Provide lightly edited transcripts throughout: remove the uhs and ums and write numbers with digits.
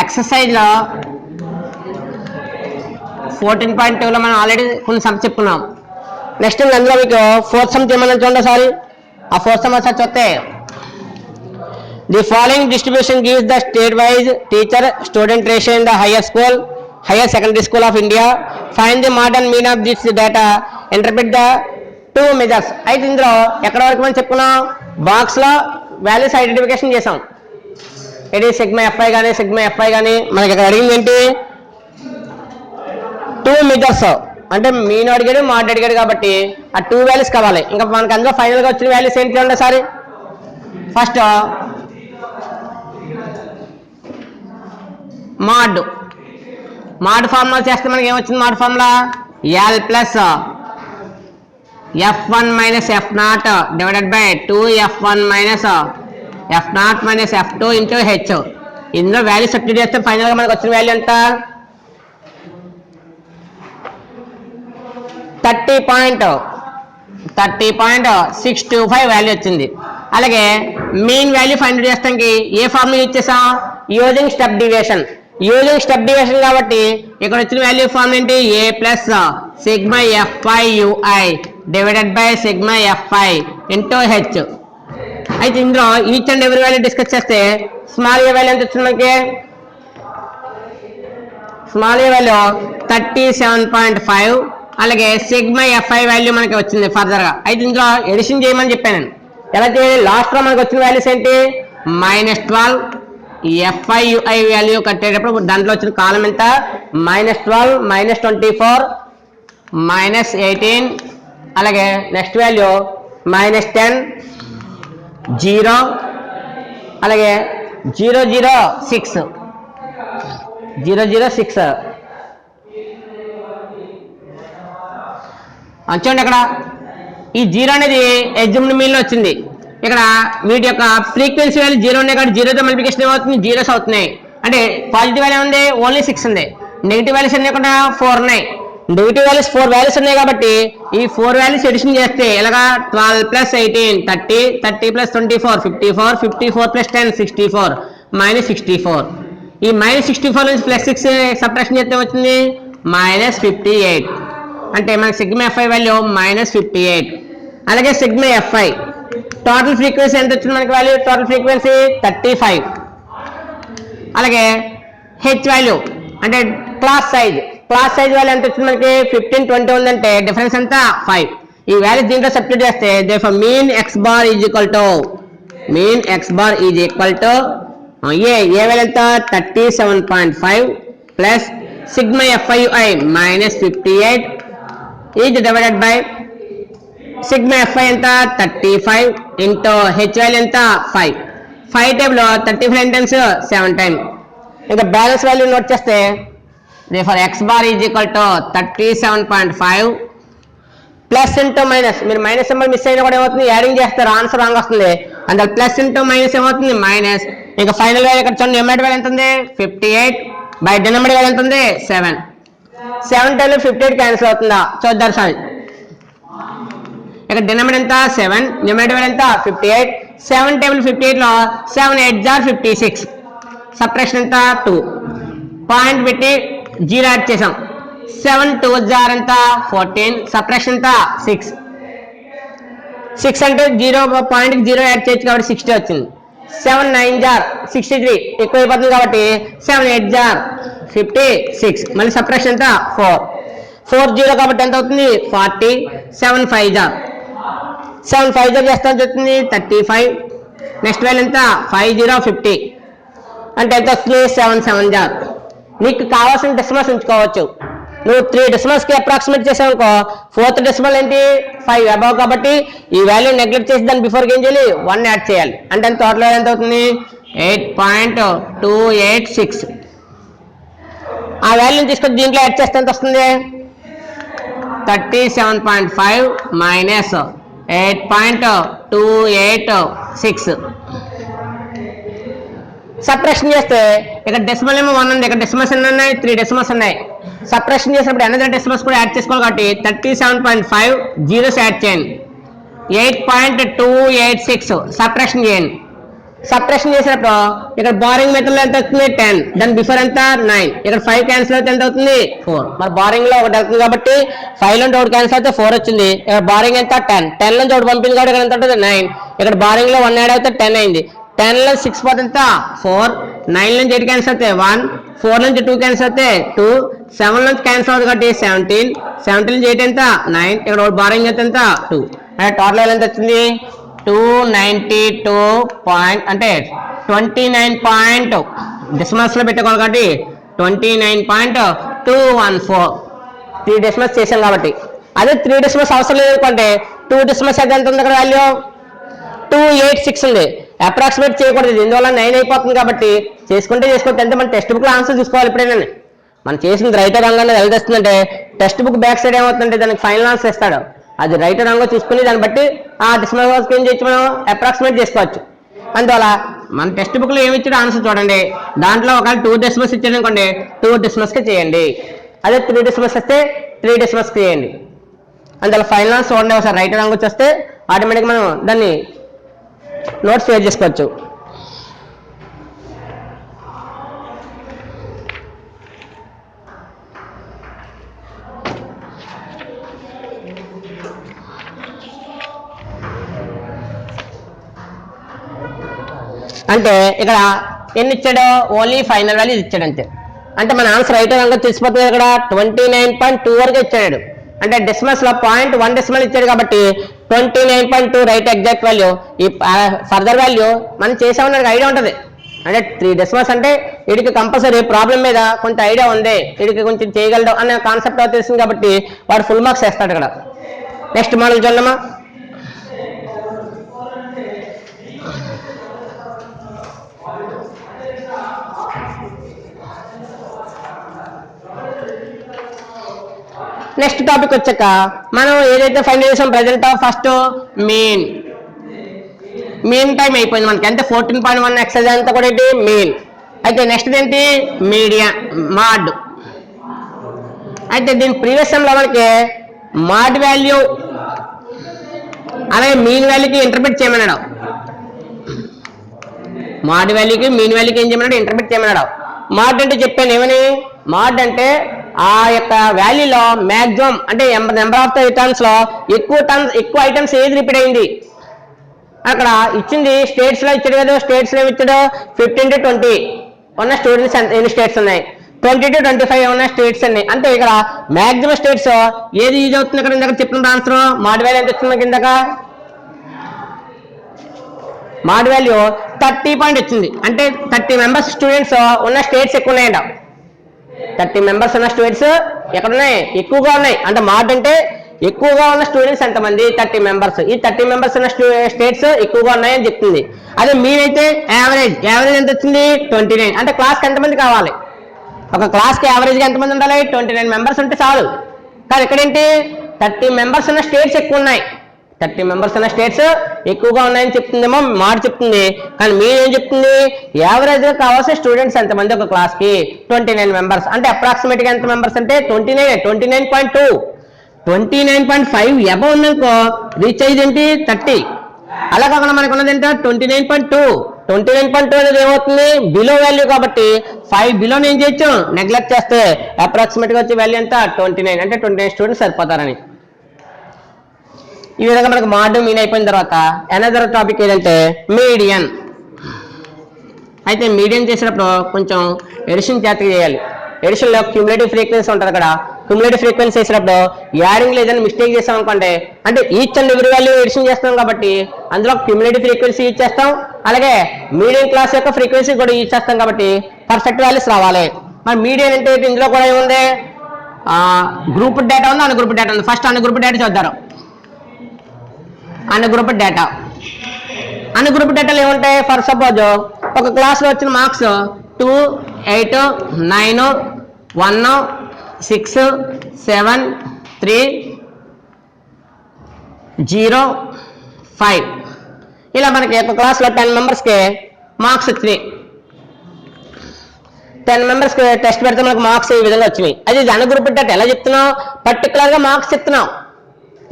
ఎక్సర్సైజ్లో 14.2లో మనం ఆల్రెడీ కొన్ని సమ్ చెప్పుకున్నాం. నెక్స్ట్ అందులో మీకు ఫోర్త్ సమ్ చేయమని చూడండి సారీ. ఆ ఫోర్త్ సమ్ ఒకసారి చూస్తే the following distribution gives the state wise teacher student ratio in the higher secondary school of India. Find the modern mean of this data. Interpret the two measures. అయితే ఇందులో ఎక్కడ వరకు మనం చెప్పుకున్నాం, బాక్స్లో వాల్యూస్ ఐడెంటిఫికేషన్ చేసాం. ఇది సిగ్మా ఎఫ్ఐ కానీ సిగ్మా ఎఫ్ఐ కానీ మనకి ఇక్కడ అడిగింది ఏంటి, టూ మెజర్స్ అంటే మీన్ అడిగాడు మాడ్ అడిగాడు కాబట్టి ఆ టూ వాల్యూస్ కావాలి. ఇంకా మనకి అందులో ఫైనల్గా వచ్చిన వాల్యూస్ ఏంటి చూడండి సారి. ఫస్ట్ మాడ్ ఫార్ములా చేస్తే మనకి ఏమొచ్చింది, mode formula L plus f1 minus f0 divided by 2f1 minus f0 minus f2 into H. ఇందులో వాల్యూ సబ్స్టిట్యూట్ చేస్తే ఫైనల్గా మనకు వచ్చిన వాల్యూ ఎంత 30.625 వాల్యూ వచ్చింది. అలాగే మెయిన్ వాల్యూ ఫైండ్ చేస్తానికి ఏ ఫార్ములా యూజ్ చేసాం, యూజింగ్ స్టెప్ డివియేషన్. కాబట్టి ఇక్కడ వచ్చిన వాల్యూ ఫార్మ్ ఏంటి, A plus sigma f i u i divided by sigma f i into h. అయితే ఇందులో ఈచ్ అండ్ ఎవరి వాల్యూ డిస్కస్ చేస్తే స్మాల్ ఏ వాల్యూ ఎంత వచ్చింది మనకి, స్మాల్ ఏ వాల్యూ 37.5. అలాగే సిగ్మా ఎఫ్ఐ వాల్యూ మనకి వచ్చింది ఫర్దర్గా. అయితే ఇందులో ఎడిషన్ చేయమని చెప్పాను నేను. ఎలా చేయాలి, లాస్ట్లో మనకు వచ్చిన వాల్యూస్ ఏంటి -12, ఎఫ్ఐ యుఐ వాల్యూ కట్టేటప్పుడు దాంట్లో వచ్చిన కాలం ఎంత -12, -24, -18. అలాగే నెక్స్ట్ వాల్యూ -10, 0, అలాగే 006 చూడండి. అక్కడ ఈ 0 అనేది ఎగ్జామ్డ్ మీన్లో వచ్చింది. ఇక్కడ వీటి యొక్క ఫ్రీక్వెన్సీ వాల్యూ 0 ఉన్నాయి కాబట్టి 0తో మల్టిప్లికేషన్ ఏమవుతుంది, జీరోస్ అవుతున్నాయి. అంటే పాజిటివ్ వాల్యూ ఉంది ఓన్లీ 6 ఉంది, నెగిటివ్ వాల్యూస్ అన్నీ కూడా 4 ఉన్నాయి. నెగిటివ్ వాల్యూస్ 4 వాల్యూస్ ఉన్నాయి కాబట్టి ఈ 4 వాల్యూస్ ఎడిషన్ చేస్తే ఎలాగా 12 + 18 30, 30 + 24 54, 54 + 10 64, -64. ఈ -64 నుంచి +6 సబ్ట్రాక్షన్ చేస్తే వచ్చింది -58. అంటే మనకి సిగ్మా ఎఫ్ఐ వాల్యూ -58. అలాగే సిగ్మా ఎఫ్ఐ టోటల్ ఫ్రీక్వెన్సీ ఎంత వచ్చింది మనకి వాల్యూ, టోటల్ ఫ్రీక్వెన్సీ 35. అలాగే హెచ్ వాల్యూ అంటే క్లాస్ సైజ్ వాల్యూ ఎంత వచ్చింది మనకి 15, 20 ఉందంటే డిఫరెన్స్ ఎంత 5. ఈ వాల్యూ దీంట్లో సబ్స్టిట్యూట్ చేస్తే therefore mean x bar is equal to A value ఎంత 37.5 plus sigma fi -58 is divided by sigma fi ఎంత 35 ఇంటూ హెచ్ వాల్యూ ఎంత 5 టేబుల్లో 35 టైమ్స్ 7 టైమ్. ఇంకా బ్యాలెన్స్ వాల్యూ నోట్ చేస్తే therefore x bar is equal to 37.5 plus into minus. మీరు minus symbol miss అయినా కూడా ఏమవుతుంది, యాడింగ్ చేస్తారు ఆన్సర్ రాంగ్ వస్తుంది. అందులో ప్లస్ ఇంటూ మైనస్ ఏమవుతుంది మైనస్. ఇంకా ఫైనల్ వాల్యూ ఇక్కడ చూడండి, న్యూమరేటర్ వాల్యూ ఎంత ఉంది 58 బై డినామినేటర్ వాల్యూ ఎంత ఉంది 7. 7 టైమ్లో 58 క్యాన్సిల్ అవుతుందా చూద్దాం సార్. ఇక్కడ డినామినేటర్ ఎంత 7, న్యూమరేటర్ వాల్యూ ఎంత 58. 7 టేబుల్ 58లో 7 8 jar 56, సబ్ట్రాక్షన్ ఎంత 2. పాయింట్ పెట్టి 0 యాడ్ చేసాం. 7 2 jar ఎంత 14, సబ్ట్రాక్షన్ ఎంత 6. 6 అంటే 0 పాయింట్కి 0 యాడ్ చేయొచ్చు కాబట్టి 60 వచ్చింది. 7 9 jar 63 ఎక్కువ అయిపోతుంది కాబట్టి 7 8 jar 56, మళ్ళీ సబ్ట్రాక్షన్ ఎంత 4. 4 0 కాబట్టి ఎంత అవుతుంది 40. 7 5 jar చేస్తే ఎంత అవుతుంది 35. నెక్స్ట్ వాల్యూ ఎంత 5 0 50 అంటే ఎంత వస్తుంది 7 7 jar. నీకు కావాల్సిన డెసిమల్స్ ఉంచుకోవచ్చు. నువ్వు 3 డెసిమల్స్కి అప్రాక్సిమేట్ చేసావు, 4th డెసిమల్ ఏంటి 5 అబౌవ్ కాబట్టి ఈ వాల్యూ నెగ్లెక్ట్ చేసి దాన్ని బిఫోర్కి ఏం చేయాలి 1 యాడ్ చేయాలి. అంటే టోటల్ వాల్యూ ఎంత అవుతుంది 8.286. ఆ వాల్యూని తీసుకొని దీంట్లో యాడ్ చేస్తే ఎంత వస్తుంది 37.5 మైనస్ 8.286. సబ్ట్రాక్షన్ చేస్తే ఇక్కడ డెసిమల్ ఏమో 1 ఉంది, ఇక్కడ డెసిమల్స్ ఎన్ని ఉన్నాయి 3 డెసిమల్స్ ఉన్నాయి. సబ్ట్రాక్షన్ చేసినప్పుడు అనదర్ డెసిమల్స్ కూడా యాడ్ చేసుకోవాలి కాబట్టి 37.5 జీరోస్ యాడ్ చేయండి. 8.286 సబ్ట్రాక్షన్ చేయండి. సబ్ట్రాక్షన్ చేసినప్పుడు ఇక్కడ బారింగ్ మెథడ్ లో ఎంత అవుతుంది 10, దాని బిఫోర్ ఎంత 9, ఇక్కడ 5 క్యాన్సిల్ అయితే ఎంత అవుతుంది 4. మరి బారింగ్ లో ఒకటి అవుతుంది కాబట్టి 5 లో ఒకటి క్యాన్సిల్ అయితే 4 వచ్చింది. ఇక్కడ బారింగ్ ఎంత 10 నుంచి ఒకటి పంపింది కాబట్టి ఇక్కడ ఎంత ఉంటుంది 9. ఇక్కడ బారింగ్ లో 1 యాడ్ అయితే 10 అయింది. 10 లో 6 పోతే ఎంత 4, 9 నుంచి 8 క్యాన్సిల్ అయితే 1, 4 నుంచి 2 క్యాన్సిల్ అయితే 2, 7 నుంచి క్యాన్సిల్ అవుతుంది కాబట్టి 17, 17 నుంచి 8 ఎంత 9, ఇక్కడ బారింగ్ అయితే ఎంత 2. అంటే టోటల్ ఎంత వచ్చింది 292 పాయింట్ అంటే 29. డెసిమల్స్ లో పెట్టుకోవాలి కాబట్టి 29.214 3 డెసిమల్స్ చేశాం కాబట్టి. అదే 3 డెసిమల్స్ అవసరం లేదు అనుకుంటే 2 డెసిమల్స్ ఎంత ఉంది అక్కడ వాల్యూ 286 ఉంది. అప్రాక్సిమేట్ చేయకూడదు, ఇందువల్ల 9 అయిపోతుంది కాబట్టి చేసుకుంటే చేసుకోవచ్చు. అంటే మన టెక్స్ట్ బుక్ లో ఆన్సర్ చూసుకోవాలి. ఎప్పుడైనా మనం చేసింది రైట్ రాంగ్ అనేది ఎలా తెస్తుందంటే టెక్స్ట్ బుక్ బ్యాక్ సైడ్ ఏమవుతుందంటే దానికి ఫైనల్ ఆన్సర్ ఇస్తాడు, అది రైట్ రాంగ్ చూసుకుని దాన్ని బట్టి ఆ డెసిమల్ ఏం చేయొచ్చు మనం అప్రాక్సిమేట్ చేసుకోవచ్చు. అందువల్ల మన టెక్స్ట్ బుక్ లో ఏమి ఇచ్చాడో ఆన్సర్ చూడండి. దాంట్లో ఒకవేళ 2 డెసిమల్స్ ఇచ్చాడు అనుకోండి 2 డెసిమల్స్ కి చేయండి. అదే 3 డెసిమల్స్ వస్తే 3 డెసిమల్స్ కి చేయండి. అందువల్ల ఫైనల్ ఆన్సర్ చూడండి. ఒకసారి రైట్ రాంగ్ వచ్చేస్తే ఆటోమేటిక్ మనం దాన్ని నోట్స్ షేర్ చేసుకోవచ్చు. అంటే ఇక్కడ ఎన్ని ఇచ్చాడో ఓన్లీ ఫైనల్ వాల్యూస్ ఇచ్చాడు అంతే. అంటే మన ఆన్సర్ రైట్ రంగా తెలిసిపోతుంది. ఇక్కడ 29.2 వరకు ఇచ్చాడు. అంటే డెసిమల్స్ లో 0.1 డెసిమల్ ఇచ్చాడు కాబట్టి 29.2 రైట్ ఎగ్జాక్ట్ వాల్యూ. ఈ ఫర్దర్ వాల్యూ మనం చేసామని ఐడియా ఉంటుంది. అంటే 3 డెసిమల్స్ అంటే వీడికి కంపల్సరీ ప్రాబ్లం మీద కొంత ఐడియా ఉంది, వీడికి కొంచెం చేయగలడు అనే కాన్సెప్ట్ తెలిసింది కాబట్టి వాడు ఫుల్ మార్క్స్ వేస్తాడు. ఇక్కడ నెక్స్ట్ మోడల్ చూడమ్మా. నెక్స్ట్ టాపిక్ వచ్చాక మనం ఏదైతే ఫైండ్ చేసాం ప్రజెంట్ ఫస్ట్ మీన్ టైం అయిపోయింది మనకి. అంటే 14.1 ఎక్సైజ్ అంతా కూడా ఏంటి మీన్. అయితే నెక్స్ట్ ఏంటి మాడ్. అయితే దీని ప్రీవియస్ టైంలో మనకి మాడ్ వాల్యూ అలాగే మీన్ వాల్యూకి ఇంటర్ప్రిట్ చేయమన్నాడు. మాడ్ వాల్యూకి మీన్ వాల్యూకి ఏం చేయమన్నాడు ఇంటర్ప్రిట్ చేయమన్నాడు. మాడ్ అంటే చెప్పాను ఏమని, మాడ్ అంటే ఆ యొక్క వాల్యూలో మ్యాక్సిమం అంటే నెంబర్ ఆఫ్ ద టర్న్స్ లో ఎక్కువ ఐటమ్స్ ఏది రిపీట్ అయింది. అక్కడ ఇచ్చింది స్టేట్స్ లో ఇచ్చాడు కదా, స్టేట్స్ లో ఇచ్చాడు 15 to 20 ఉన్న స్టూడెంట్స్ ఎన్ని స్టేట్స్ ఉన్నాయి, 20 to 25 ఉన్న స్టేట్స్ అన్ని. అంటే ఇక్కడ మ్యాక్సిమం స్టేట్స్ ఏది యూజ్ అవుతుంది. ఇక్కడ ఇందాక చెప్పిన ఆన్సర్ మాడ్ వాల్యూ ఎంత వచ్చింది కిందక మాడ్ వాల్యూ 30 పాయింట్ వచ్చింది. అంటే 30 మెంబర్స్ స్టూడెంట్స్ ఉన్న స్టేట్స్ ఎక్కువ ఉన్నాయంట. 30 మెంబర్స్ ఉన్న స్టూడెంట్స్ ఎక్కడ ఉన్నాయి ఎక్కువగా ఉన్నాయి. అంటే మాడ్ అంటే ఎక్కువగా ఉన్న స్టూడెంట్స్ ఎంతమంది 30 మెంబర్స్. ఈ 30 మెంబర్స్ ఉన్న స్టేట్స్ ఎక్కువగా ఉన్నాయని చెప్తుంది. అదే మీన్ అయితే యావరేజ్ ఎంత వచ్చింది 29. అంటే క్లాస్కి ఎంతమంది కావాలి, ఒక క్లాస్కి యావరేజ్గా ఎంతమంది ఉండాలి 29 మెంబర్స్ ఉంటే చాలు. కానీ ఇక్కడేంటి 30 మెంబర్స్ ఉన్న స్టేట్స్ ఎక్కువ ఉన్నాయి, 30 మెంబర్స్ ఉన్న స్టేట్స్ ఎక్కువగా ఉన్నాయని చెప్తుందేమో మాడ్ చెప్తుంది. కానీ మీరు ఏం చెప్తుంది యావరేజ్ గా కావాల్సిన స్టూడెంట్స్ ఎంతమంది ఒక క్లాస్ కి 29 మెంబర్స్. అంటే అప్రాక్సిమేట్ గా ఎంత మెంబర్స్ అంటే 29.2 29.5 అబౌవ్ ఉందనుకో రీచ్ అయ్యేది ఏంటి 30. అలా కాకుండా మనకు ఉన్నది ఏంటో 29.2 అనేది ఏమవుతుంది బిలో వాల్యూ కాబట్టి 5 బిలో ఏం చేయొచ్చు నెగ్లెక్ట్ చేస్తే అప్రాక్సిమేట్ గా వచ్చే వాల్యూ ఎంత 29. అంటే 29 స్టూడెంట్స్ సరిపోతారని. ఈ విధంగా మనకు మాడ్ మీన్ అయిపోయిన తర్వాత అనదర్ టాపిక్ ఏంటంటే మీడియన్. అయితే మీడియన్ చేసినప్పుడు కొంచెం ఎడిషన్ జాగ్రత్తగా చేయాలి. ఎడిషన్ లో క్యూములేటివ్ ఫ్రీక్వెన్సీ ఉంటుంది. అక్కడ క్యూములేటివ్ ఫ్రీక్వెన్సీ చేసినప్పుడు యాడింగ్ లో ఏదైనా మిస్టేక్ చేస్తాం అనుకోండి, అంటే each and every value addition చేస్తాం కాబట్టి అందులో క్యూములేటివ్ ఫ్రీక్వెన్సీ యూజ్ చేస్తాం, అలాగే మీడియం క్లాస్ యొక్క ఫ్రీక్వెన్సీ కూడా యూజ్ చేస్తాం కాబట్టి పర్ఫెక్ట్ వాల్యూస్ రావాలి. మరి మీడియన్ అంటే ఇందులో కూడా ఏముంది గ్రూప్ డేటా ఉంది, అన్ గ్రూప్ డేటా ఉంది. ఫస్ట్ అన్ గ్రూప్ డేటా చూద్దాం. అన్ గ్రూప్ డేటా డేటాలు ఏముంటాయి, ఫర్ సపోజ్ ఒక క్లాస్లో వచ్చిన మార్క్స్ 2, 8, 9, 1, 6, 7, 3, 0, 5 ఇలా మనకి ఒక క్లాస్లో 10 మెంబర్స్కి మార్క్స్ వచ్చినాయి. 10 మెంబర్స్కి టెస్ట్ పెడితే మనకు మార్క్స్ ఈ విధంగా వచ్చినాయి. అది అన్ గ్రూప్ డేటా ఎలా చెప్తున్నావు, పర్టికులర్గా మార్క్స్ చెప్తున్నావు.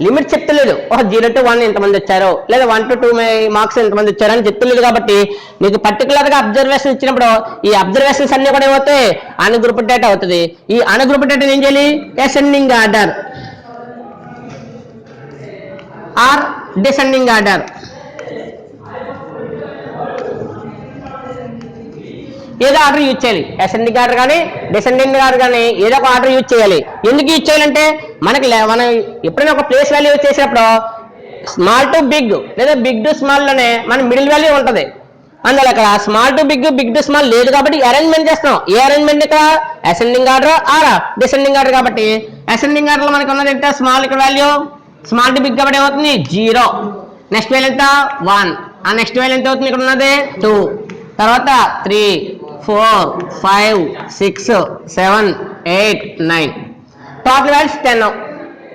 లిమిట్ చెప్తలేదు. 0 to 1 ఎంతమంది వచ్చారో లేదా 1 to 2 మార్క్స్ ఎంతమంది వచ్చారో అని చెప్తలేదు. కాబట్టి నీకు పర్టికులర్ గా అబ్జర్వేషన్ ఇచ్చినప్పుడు ఈ అబ్జర్వేషన్స్ అన్ని కూడా ఏమవుతాయి, అన్గ్రూప్డ్ డేటా అవుతుంది. ఈ అన్గ్రూప్డ్ డేటా ఏం చేయాలి, ascending order or descending order, ఏదో ఆర్డర్ యూజ్ చేయాలి. అసెండింగ్ ఆర్డర్ కానీ డిసెండింగ్ ఆర్డర్ కానీ ఏదో ఒక ఆర్డర్ యూజ్ చేయాలి. ఎందుకు యూజ్ చేయాలంటే మనం ఎప్పుడైనా ఒక ప్లేస్ వాల్యూ యూజ్ చేసినప్పుడు స్మాల్ టు బిగ్ లేదా బిగ్ టు స్మాల్ లోనే మన మిడిల్ వాల్యూ ఉంటుంది. అందువల్ల ఇక్కడ small to big, big to small లేదు కాబట్టి అరేంజ్మెంట్ చేస్తాం. ఏ అరేంజ్మెంట్ ఇక్కడ ascending order or descending order. కాబట్టి అసెండింగ్ ఆర్డర్ లో మనకి ఉన్నది ఎంత, స్మాల్ ఇక్కడ వాల్యూ స్మాల్ టు బిగ్ కాబట్టి ఏమవుతుంది 0, నెక్స్ట్ వాల్యూ ఎంత 1, ఆ నెక్స్ట్ వాల్యూ ఎంత అవుతుంది ఇక్కడ ఉన్నది 2, తర్వాత 3, 4, 5, 6, 7, 8, 9, టోటల్ వాల్యూస్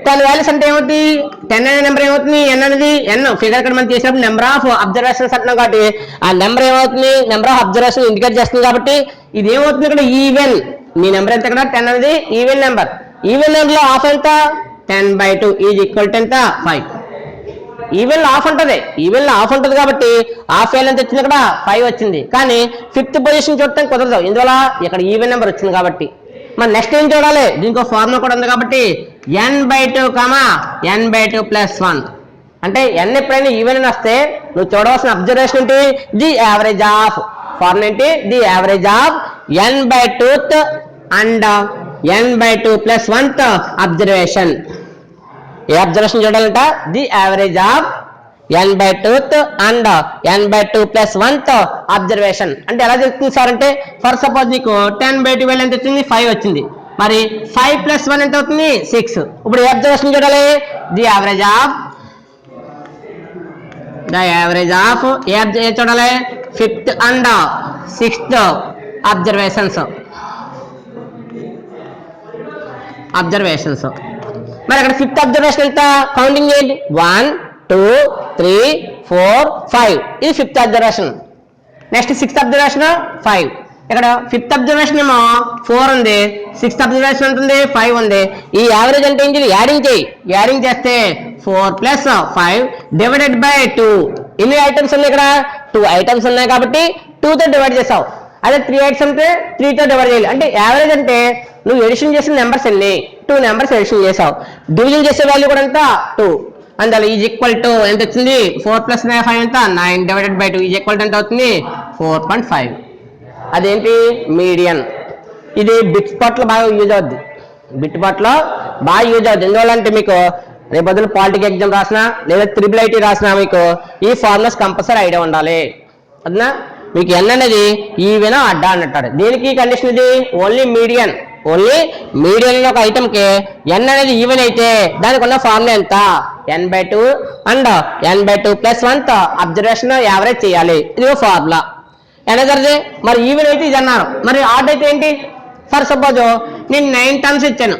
10 వాల్యూస్ అంటే ఏమవుతుంది, 10 అనే నెంబర్ ఏమవుతుంది, n అనేది n ఫిగర్ ఇక్కడ మనం చేసినప్పుడు నెంబర్ ఆఫ్ అబ్జర్వేషన్స్ అంటున్నాం. కాబట్టి ఆ నెంబర్ ఏమవుతుంది, నెంబర్ ఆఫ్ అబ్జర్వేషన్ ఇండికేట్ చేస్తుంది. కాబట్టి ఇది ఏమవుతుంది ఇక్కడ ఈవెన్, మీ నెంబర్ ఎంత ఇక్కడ 10 అనేది ఈవెన్ నెంబర్. ఈవెన్ నెంబర్ లో హాఫ్ ఎంత 10/2 ఈజ్ ఈక్వల్ టు ఎంత 5. ఈవెన్ లో హాఫ్ ఉంటుంది, ఈవెన్ లో హాఫ్ ఉంటుంది కాబట్టి హాఫ్ వాల్యూ ఎంత వచ్చింది ఇక్కడ 5 వచ్చింది. కానీ 5th పొజిషన్ చూడటం కుదరదు, ఇందువల్ల ఇక్కడ ఈవెన్ నెంబర్ వచ్చింది. కాబట్టి మరి నెక్స్ట్ ఏం చూడాలి, దీనికి ఒక ఫార్ములా కూడా ఉంది. కాబట్టి n/2 n/2 + 1 అంటే n ఎప్పుడైనా ఈవెన్ అని వస్తే నువ్వు చూడవలసిన అబ్జర్వేషన్ ఏంటి, ది యావరేజ్ ఆఫ్, ఫార్ములా ఏంటి, the average of n/2th and n/2 + 1th observation. ఏ అబ్జర్వేషన్ చూడాలంట, the average of n/2th and n/2 + 1th observation. అంటే ఎలా తెలుస్తుంది సార్ అంటే, ఫర్ సపోజ్ నీకు 10/2 వాల్యూ ఎంత వచ్చింది 5 వచ్చింది. మరి 5 + 1 ఎంత అవుతుంది 6. ఇప్పుడు ఏ అబ్జర్వేషన్ చూడాలి, ది యావరేజ్ ఆఫ్ ఏ చూడాలి 5th అండ్ 6th అబ్జర్వేషన్స్. మరి అక్కడ 5th అబ్జర్వేషన్ ఎంత, కౌంటింగ్ ఏంటి 1, 2, 3, 4, 5, ఇది 5th observation. Next 6th observation 5. ఇక్కడ 5th అబ్జర్వేషన్ ఏమో 4 ఉంది, 6th అబ్జర్వేషన్ ఉంటుంది 5 ఉంది. ఈ యావరేజ్ అంటే ఏంటి, యాడింగ్ చేస్తే 4 + 5 డివైడెడ్ బై 2. ఎన్ని ఐటమ్స్ ఉన్నాయి ఇక్కడ, 2 ఐటమ్స్ ఉన్నాయి కాబట్టి 2తో డివైడ్ చేసావు. అదే 3 ఐటమ్స్ అంటే 3తో డివైడ్ చేయాలి. అంటే యావరేజ్ అంటే నువ్వు ఎడిషన్ చేసిన నెంబర్స్ ఎన్ని, 2 నెంబర్స్ ఎడిషన్ చేసావు. డివిజన్ చేసే వాల్యూ కూడా ఎంత 2. అందువల్ల ఈజ్ ఈక్వల్ టు ఎంత వచ్చింది 4 + 5 ఎంత 9 divided by 2 is equal to ఎంత అవుతుంది 4.5. అదేంటి మీడియన్. ఇది బిట్ స్పాట్లో బాగా యూజ్ అవుద్ది, ఎందువల్ల అంటే మీకు రేపు బదులు పాలిటిక్ ఎగ్జామ్ రాసినా లేదా IIIT రాసినా మీకు ఈ ఫార్ములాస్ కంపల్సరీ ఐడియా ఉండాలి. అదనా మీకు n అనేది ఈవెన్ అడ్డా అన్నట్టు. దీనికి కండిషన్ ఇది ఓన్లీ మీడియన్ లో ఒక ఐటమ్ కి n అనేది ఈవెన్ అయితే దానికి ఉన్న ఫార్ములా ఎంత, n/2 and n/2 + 1th observation average చేయాలి. ఇది ఫార్ములా. ఎనదర్ది మరి ఈవెన్ అయితే ఇది అన్నారు. మరి ఆడ్ అయితే ఏంటి, ఫర్ సపోజ్ నేను 9 టర్మ్స్ ఇచ్చాను.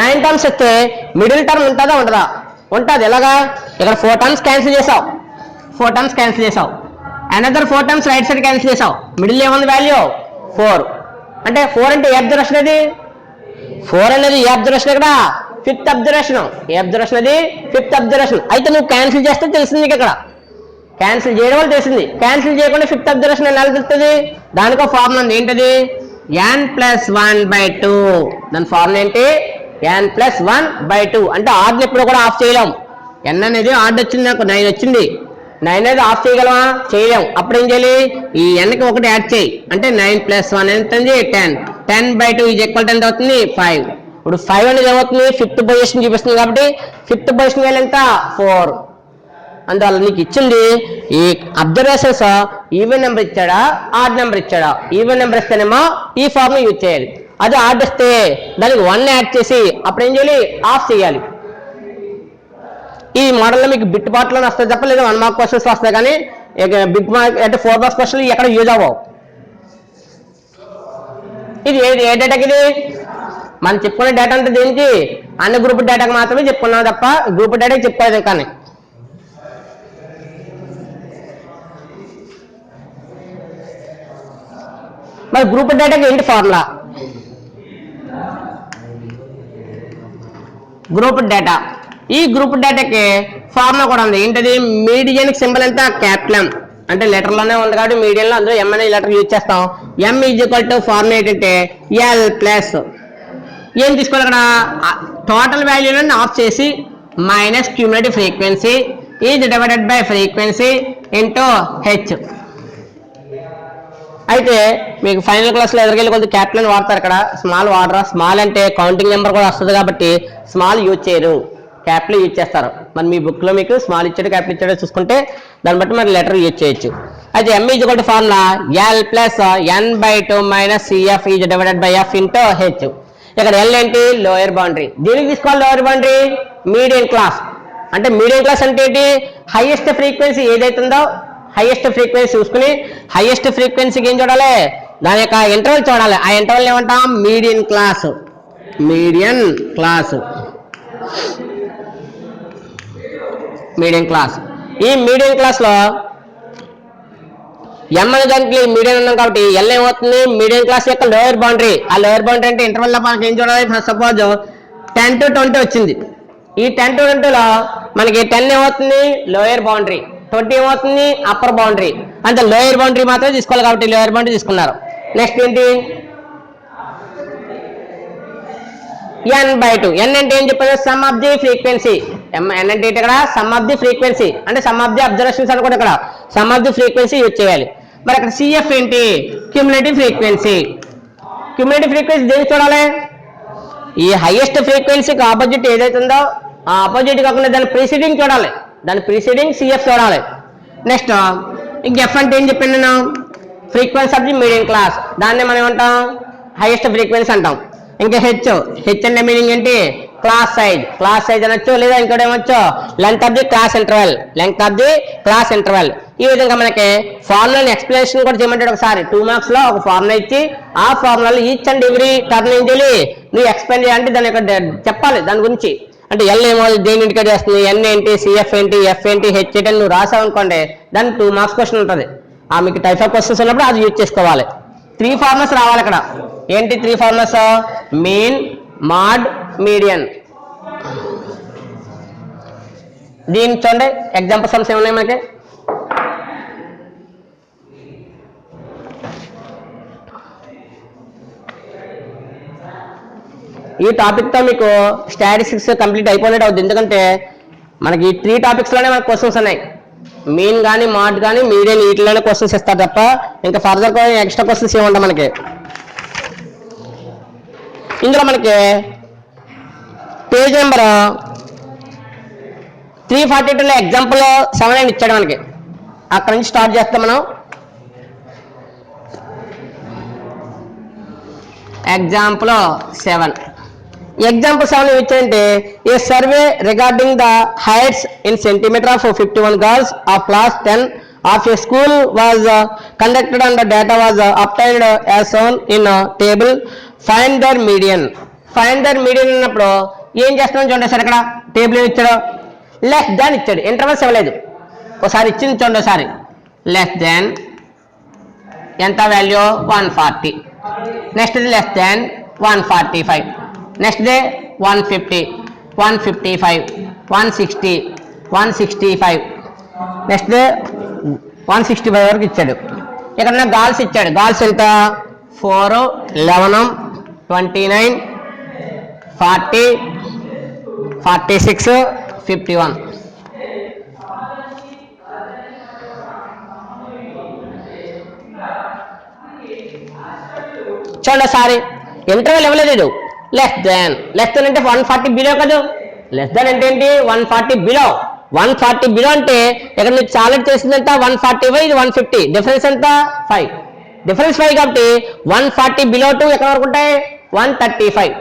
9 టర్మ్స్ ఇస్తే మిడిల్ టర్మ్ ఉంటుందా ఉండదా, ఉంటుంది. ఎలాగా, ఇక్కడ 4 టర్మ్స్ క్యాన్సిల్ చేసావు, another 4 terms right side cancel చేసావు. మిడిల్ ఏముంది వాల్యూ 4. అంటే 4 అంటే ఏ అబ్జర్వేషన్ అది, 4 అనేది ఏ అబ్జర్వేషన్ ఇక్కడ 5th అబ్జర్వేషన్. ఏ అబ్జర్వేషన్ అది 5th అబ్జర్వేషన్. అయితే నువ్వు క్యాన్సిల్ చేస్తే తెలిసింది నీకు, ఇక్కడ క్యాన్సిల్ చేయడం వల్ల తెలిసింది. క్యాన్సిల్ చేయకుండా 5th అబ్జర్వేషన్ ఎలా తెలుస్తుంది, దానికో ఫార్ములా ఉంది. ఏంటది, n + 1/2. దాని ఫార్ములా ఏంటి, n + 1/2. అంటే ఆర్డర్ ఎప్పుడు కూడా ఆఫ్ చేయలేం. n అనేది ఆర్డర్ వచ్చింది, నాకు 9 వచ్చింది, 9 అనేది ఆఫ్ చేయగలమా, చేయలేం. అప్పుడు ఏం చేయాలి, ఈ nకి 1 యాడ్ చేయి. అంటే 9 + 1 ఎంత, 10. 10/2 ఈజ్ ఈక్వల్ టు ఎంత అవుతుంది 5. ఇప్పుడు 5 అనేది ఏమవుతుంది 5th పొజిషన్ చూపిస్తుంది. కాబట్టి 5th పొజిషన్ వాల్యూ ఎంత 4. అందువల్ల నీకు ఇచ్చింది ఈ అబ్జర్వేషన్స్ ఈవెన్ నెంబర్ ఇచ్చాడా ఆడ్ నెంబర్ ఇచ్చాడా. ఈవెన్ నెంబర్ ఇస్తేనేమో ఈ ఫార్ములా యూజ్ చేయాలి. అది ఆడ్ ఇస్తే దానికి 1 యాడ్ చేసి అప్పుడు ఏం చేయాలి, ఆఫ్ చేయాలి. ఈ మోడల్లో మీకు బిట్ పార్ట్లోనే వస్తాయి తప్ప లేదా 1 మార్క్ క్వశ్చన్స్ వస్తాయి. కానీ బిగ్ మార్క్ అంటే 4 మార్క్స్ క్వశ్చన్లు ఎక్కడ యూజ్ అవ్వవు. ఇది ఏ డేటాకి, ఇది మనం చెప్పుకునే డేటా అంటే దేనికి, అన్ని గ్రూప్ డేటాకి మాత్రమే చెప్పుకున్నాం తప్ప గ్రూప్ డేటాకి చెప్పుకోలేదు. కానీ మరి గ్రూప్ డేటాకి ఏంటి ఫార్ములా, గ్రూప్ డేటా ఈ గ్రూప్ డేటాకి ఫార్ములా కూడా ఉంది. ఏంటది? మీడియన్ సింబల్ ఎంత? Capital M. అంటే లెటర్లోనే ఉంది కాబట్టి మీడియంలో అందులో M అనే లెటర్ యూజ్ చేస్తాం. M = ఫార్ములా ఏంటంటే L ప్లస్ ఏం తీసుకోవాలి అక్కడ? టోటల్ వాల్యూలను ఆఫ్ చేసి minus cumulative frequency is divided by frequency into h. అయితే మీకు ఫైనల్ క్లాస్లో ఎదురుకెళ్ళి కొద్దిగా క్యాపిటల్ వాడతారు, ఇక్కడ స్మాల్ వాడరా. స్మాల్ అంటే కౌంటింగ్ నెంబర్ కూడా వస్తుంది కాబట్టి స్మాల్ యూజ్ చేయరు, క్యాపిటల్ యూజ్ చేస్తారు. మరి మీ బుక్లో మీకు స్మాల్ ఇచ్చాడు క్యాపిటల్ ఇచ్చాడో చూసుకుంటే దాన్ని బట్టి మరి లెటర్ యూజ్ చేయొచ్చు. అయితే M = formula L plus N/2 minus CF is divided by F into H. ఇక్కడ L ఏంటి? Lower boundary. దీనికి తీసుకోవాలి లోయర్ బౌండరీ మీడియం క్లాస్. అంటే మీడియం క్లాస్ అంటే ఏంటి? హైయెస్ట్ ఫ్రీక్వెన్సీ ఏదైతుందో హైయెస్ట్ ఫ్రీక్వెన్సీ చూసుకుని హైయెస్ట్ ఫ్రీక్వెన్సీకి ఏం చూడాలి? దాని యొక్క ఇంటర్వల్ చూడాలి. ఆ ఇంటర్వల్ ఏమంటాం? Median class. Median class. Medium class. ఈ మీడియం క్లాస్లో M అనే దానికి మీడియం ఉన్నాం కాబట్టి L ఏమవుతుంది? మీడియం క్లాస్ యొక్క లోయర్ బౌండరీ. ఆ లోయర్ బౌండరీ అంటే ఇంటర్వల్ లో మనకి ఏం చూడాలి? సపోజ్ 10 to 20 వచ్చింది. ఈ 10 to 20లో మనకి 10 ఏమవుతుంది? Lower boundary. 20 ఏమవుతుంది? Upper boundary. అంటే లోయర్ బౌండరీ మాత్రమే తీసుకోవాలి కాబట్టి లోయర్ బౌండరీ తీసుకున్నారు. నెక్స్ట్ ఏంటి? N/2. N అంటే ఏం చెప్పారు? Some of the frequency. N అంటే ఇక్కడ సమ్ ఆఫ్ ది ఫ్రీక్వెన్సీ అంటే సమ్ ఆఫ్ ది అబ్జర్వేషన్స్ అనుకోండి. ఇక్కడ some of the frequency use చేయాలి. మరి అక్కడ CF ఏంటి? Cumulative frequency. క్యూములేటివ్ ఫ్రీక్వెన్సీ దేనికి చూడాలి? ఈ హైయెస్ట్ ఫ్రీక్వెన్సీకి ఆపోజిట్ ఏదైతుందో ఆ ఆపోజిట్ కాకుండా దాని ప్రీసీడింగ్ చూడాలి. దాని ప్రీసీడింగ్ CF చూడాలి. నెక్స్ట్ ఇంక F అంటే ఏం చెప్పాను నేను? Frequency of the medium class. దాన్ని మనం ఏమంటాం? హైయెస్ట్ ఫ్రీక్వెన్సీ అంటాం. ఇంకా హెచ్ అంటే మీనింగ్ ఏంటి? Class size. క్లాస్ సైజ్ అనొచ్చు, లేదా ఇంకోటి ఏమొచ్చు? Length of the class interval. Length of the class interval. ఈ విధంగా మనకి ఫార్ములాని ఎక్స్ప్లెనేషన్ కూడా చేయమంటాడు. ఒకసారి 2 మార్క్స్ లో ఒక ఫార్ములా ఇచ్చి ఆ ఫార్ములాలో ఈచ్ అండ్ ఎవ్రీ టర్న్ ఏం చేయాలి? నువ్వు ఎక్స్ప్లెయిన్ చేయాలంటే దాని యొక్క చెప్పాలి దాని గురించి. అంటే L ఏమో దేని ఇండికేట్ చేస్తుంది, N ఏంటి, CF ఏంటి, F ఏంటి, H ఏంటి నువ్వు రాసావు అనుకోండి దానికి 2 మార్క్స్ క్వశ్చన్ ఉంటుంది. మీకు టైప్ ఆఫ్ క్వశ్చన్స్ ఉన్నప్పుడు అది యూజ్ చేసుకోవాలి. 3 ఫార్ములాస్ రావాలి ఇక్కడ. ఏంటి 3 ఫార్ములాస్? Mean, mod, median. దీని చూడండి ఎగ్జాంపుల్ సమ్స్ ఏమున్నాయి మనకి? ఈ టాపిక్ తో మీకు స్టాటిస్టిక్స్ కంప్లీట్ అయిపోయినట్టు అవుతుంది. ఎందుకంటే మనకి ఈ 3 టాపిక్స్ లోనే మనకు క్వశ్చన్స్ ఉన్నాయి. మీన్ కానీ మాడ్ కానీ మీడియన్ వీటిలోనే క్వశ్చన్స్ ఇస్తారు తప్ప ఇంకా ఫర్దర్ ఎక్స్ట్రా క్వశ్చన్స్ ఏముంటాయి మనకి. ఇందులో మనకి పేజ్ నెంబర్ 342లో ఎగ్జాంపుల్ 7 ఇచ్చాడు మనకి. అక్కడ నుంచి స్టార్ట్ చేస్తాం మనం. ఎగ్జాంపుల్ 7. ఎగ్జాంపుల్ 7 ఇచ్చాడంటే a survey regarding the heights in centimetre of 51 girls of class 10 of a school was conducted and the data was obtained as shown in table. Find their median. Find their median అన్నప్పుడు ఏం చేస్తామని చూడండి sir. ఇక్కడ table ఏమి ఇచ్చాడు? Less than ఇచ్చాడు. Intervals ఇవ్వలేదు. ఒకసారి ఇచ్చింది చూడండి. ఒకసారి లెస్ దాన్ ఎంత value? 140. Next the less than 145. Next day 150, 155, 160, 165. Next day 165 వరకు ఇచ్చాడు. ఇక్కడ గాల్స్ ఇచ్చాడు. గాల్స్ ఎంత? 4, 11, 29, 40, 46, 51. చూడండి సారీ ఇంటర్వెల్ ఇవ్వలేదు. లెస్ దాన్ అంటే 140 బిలో కదా. లెస్ దాన్ అంటే ఏంటి? 140 బిలో. 140 బిలో అంటే ఇక్కడ మీకు సాలెడ్ చేసిందంట 145, ఇది 150. డిఫరెన్స్ ఎంత? 5. డిఫరెన్స్ 5 కాబట్టి 140 బిలో టు ఎక్కడ వరకు ఉంటాయి? 135.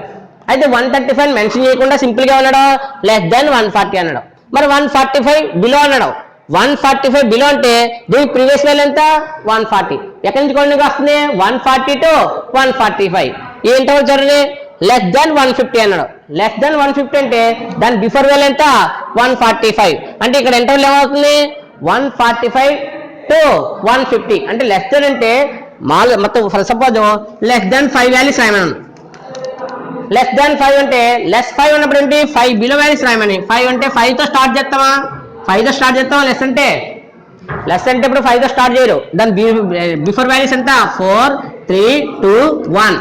అయితే 135 మెన్షన్ చేయకుండా సింపుల్ గా ఉన్నాడు లెస్ దాన్ 140 అన్నాడు. మరి 145 బిలో అన్నాడు. 145 బిలో అంటే దీని ప్రీవియస్ వాల్యూ ఎంత? 140. ఎక్కడి నుంచి కొన్ని వస్తుంది? 140 to 145. ఈ ఇంటర్వల్ చూడండి లెస్ దాన్ 150 అన్నాడు. లెస్ దాన్ 150 అంటే దాని బిఫోర్ వాల్యూ ఎంత? 145. అంటే ఇక్కడ ఇంటర్వల్ ఏమవుతుంది? 145 to 150. అంటే లెస్ దాన్ అంటే మొత్తం for suppose less than 5 values రాయమన్నాను. లెస్ దాన్ 5 అంటే లెస్ 5 ఉన్నప్పుడు ఏంటి 5 బిలో వాల్యూస్ రాయమని 5 అంటే 5 తో స్టార్ట్ చేస్తామా 5 తో స్టార్ట్ చేస్తామా లెస్ అంటే ఇప్పుడు 5 తో స్టార్ట్ చేయరు దాని బిఫోర్ వాల్యూస్ ఎంత 4 3 2 1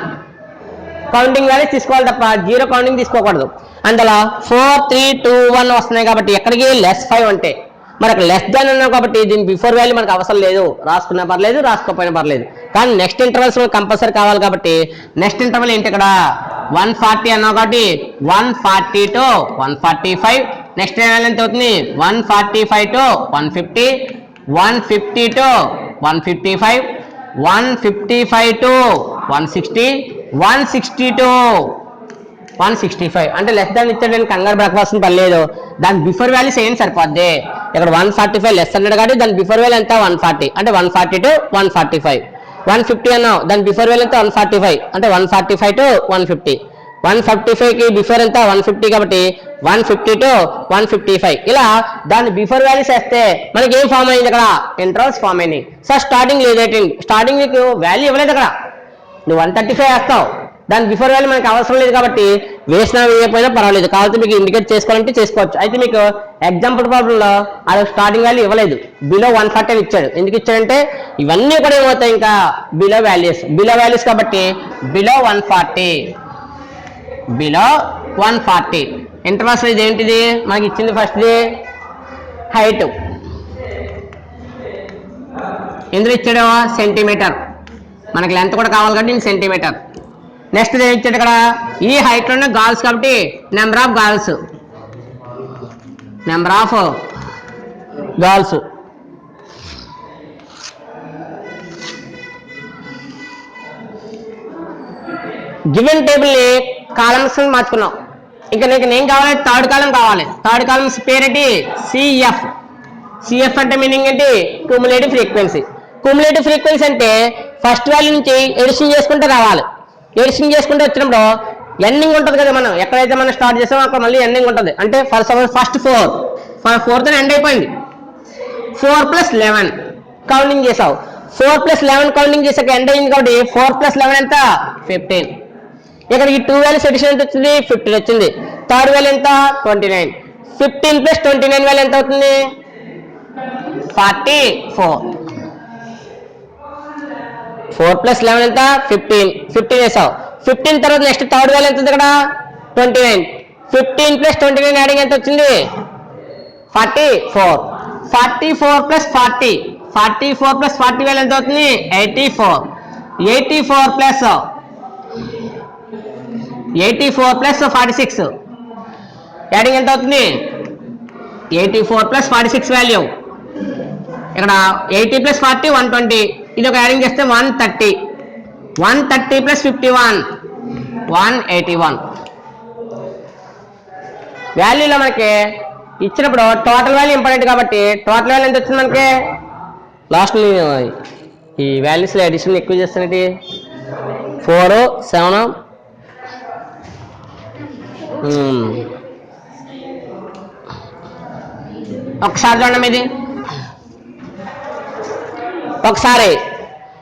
కౌంటింగ్ వాల్యూస్ తీసుకోవాలి తప్ప జీరో కౌంటింగ్ తీసుకోకూడదు అందులో 4 3 2 1 వస్తున్నాయి కాబట్టి ఎక్కడికి లెస్ 5 అంటే మరి అక్కడ లెస్ దాన్ ఉన్నాం కాబట్టి దీని బిఫోర్ వాల్యూ మనకు అవసరం లేదు రాసుకున్నా పర్లేదు రాసుకోకపోయినా పర్లేదు కానీ నెక్స్ట్ ఇంటర్వల్స్ మనకు కంపల్సరీ కావాలి కాబట్టి నెక్స్ట్ ఇంటర్వల్ ఏంటి ఇక్కడ 140 అన్నావు కాబట్టి 140 to 145 నెక్స్ట్ ఇంటర్వల్ ఎంత అవుతుంది 145 to 150 150 to 155 155 to 160 160 to 165 అంటే లెస్ దాన్ ఇచ్చాడని కంగారు బ్రేక్ఫాస్ట్ పర్లేదు దాని బిఫోర్ వాల్యూస్ ఏం సరిపోద్ది ఇక్కడ 145 లెస్ అన్నాడు కాబట్టి దాని బిఫోర్ వాల్యూ ఎంత 140 అంటే 140 to 145 150 అన్నావు దాని బిఫోర్ వాల్యూ ఎంత 145 అంటే 145 to 150 155 కి బిఫోర్ ఎంత 150 కాబట్టి 150 to 155 ఇలా దాని బిఫోర్ వాల్యూస్ వేస్తే మనకి ఏం ఫామ్ అయింది ఇక్కడ ఇంటర్వల్స్ ఫామ్ అయింది సార్ స్టార్టింగ్ లేదు స్టార్టింగ్ నీకు వాల్యూ ఇవ్వలేదు అక్కడ నువ్వు 135 వేస్తావు దాని బిఫోర్ వాల్యూ మనకు అవసరం లేదు కాబట్టి వేసినా వేయకపోయినా పర్వాలేదు కాబట్టి మీకు ఇండికేట్ చేసుకోవాలంటే చేసుకోవచ్చు అయితే మీకు ఎగ్జాంపుల్ ప్రాబ్లంలో అది స్టార్టింగ్ వాల్యూ ఇవ్వలేదు బిలో 140 ఇచ్చాడు ఎందుకు ఇచ్చాడంటే ఇవన్నీ కూడా ఏమవుతాయి ఇంకా బిలో వాల్యూస్ కాబట్టి బిలో 140 ఇంటర్వల్స్ ఇది ఏంటిది మనకి ఇచ్చింది ఫస్ట్ది హైట్ ఎందులో ఇచ్చాడు సెంటీమీటర్ మనకి లెంత్ కూడా కావాలి కాబట్టి నేను సెంటీమీటర్ నెక్స్ట్ ఏం ఇచ్చాడు ఇక్కడ ఈ హైట్ లోనే గాల్స్ కాబట్టి number of gals given table ని కాలమ్స్ మార్చుకున్నాం ఇంకా నీకు నేను కావాలి థర్డ్ కాలం కావాలి థర్డ్ కాలమ్స్ పేరేంటి సిఎఫ్ అంటే మీనింగ్ ఏంటి క్యూములేటివ్ ఫ్రీక్వెన్సీ అంటే ఫస్ట్ వాల్యూ నుంచి ఎడిషన్ చేసుకుంటే రావాలి ఎడిషన్ చేసుకుంటే వచ్చినప్పుడు ఎండింగ్ ఉంటుంది కదా మనం ఎక్కడైతే మనం స్టార్ట్ చేసామో అక్కడ మళ్ళీ ఎండింగ్ ఉంటుంది అంటే ఫస్ట్ 4 తో ఎండ్ అయిపోయింది 4 + 11 కౌంటింగ్ చేసావు 4 + 11 కౌంటింగ్ చేసాక ఎండ్ అయింది కాబట్టి 4 + 11 ఎంత 15 ఇక్కడ ఈ 2 వాల్యూస్ ఎడిషన్ ఎంత వచ్చింది 15 వచ్చింది థర్డ్ వాల్యూ ఎంత 29 15 + 29 వాల్యూ ఎంత అవుతుంది 44 4 + 11 ఎంత 15 వేసావు 15 తర్వాత నెక్స్ట్ థర్డ్ వాల్యూ ఎంత ఉంది ఇక్కడ 29 15 + 29 యాడింగ్ ఎంత వచ్చింది 44 44 + 40 వాల్యూ ఎంత అవుతుంది 84 + 46 యాడింగ్ ఎంత అవుతుంది 84 + 46 వాల్యూ ఇక్కడ 80 + 40 120 ఇది ఒక యాడింగ్ చేస్తే 130 + 51 181 వాల్యూలో మనకి ఇచ్చినప్పుడు టోటల్ వాల్యూ ఇంపార్టెంట్ కాబట్టి టోటల్ వాల్యూ ఎంత వచ్చింది మనకి లాస్ట్ ఈ వాల్యూస్లో అడిషన్ ఎక్కువ చేస్తున్నట్టు 4 7 ఒకసారి చూడండి ఇది ఒకసారి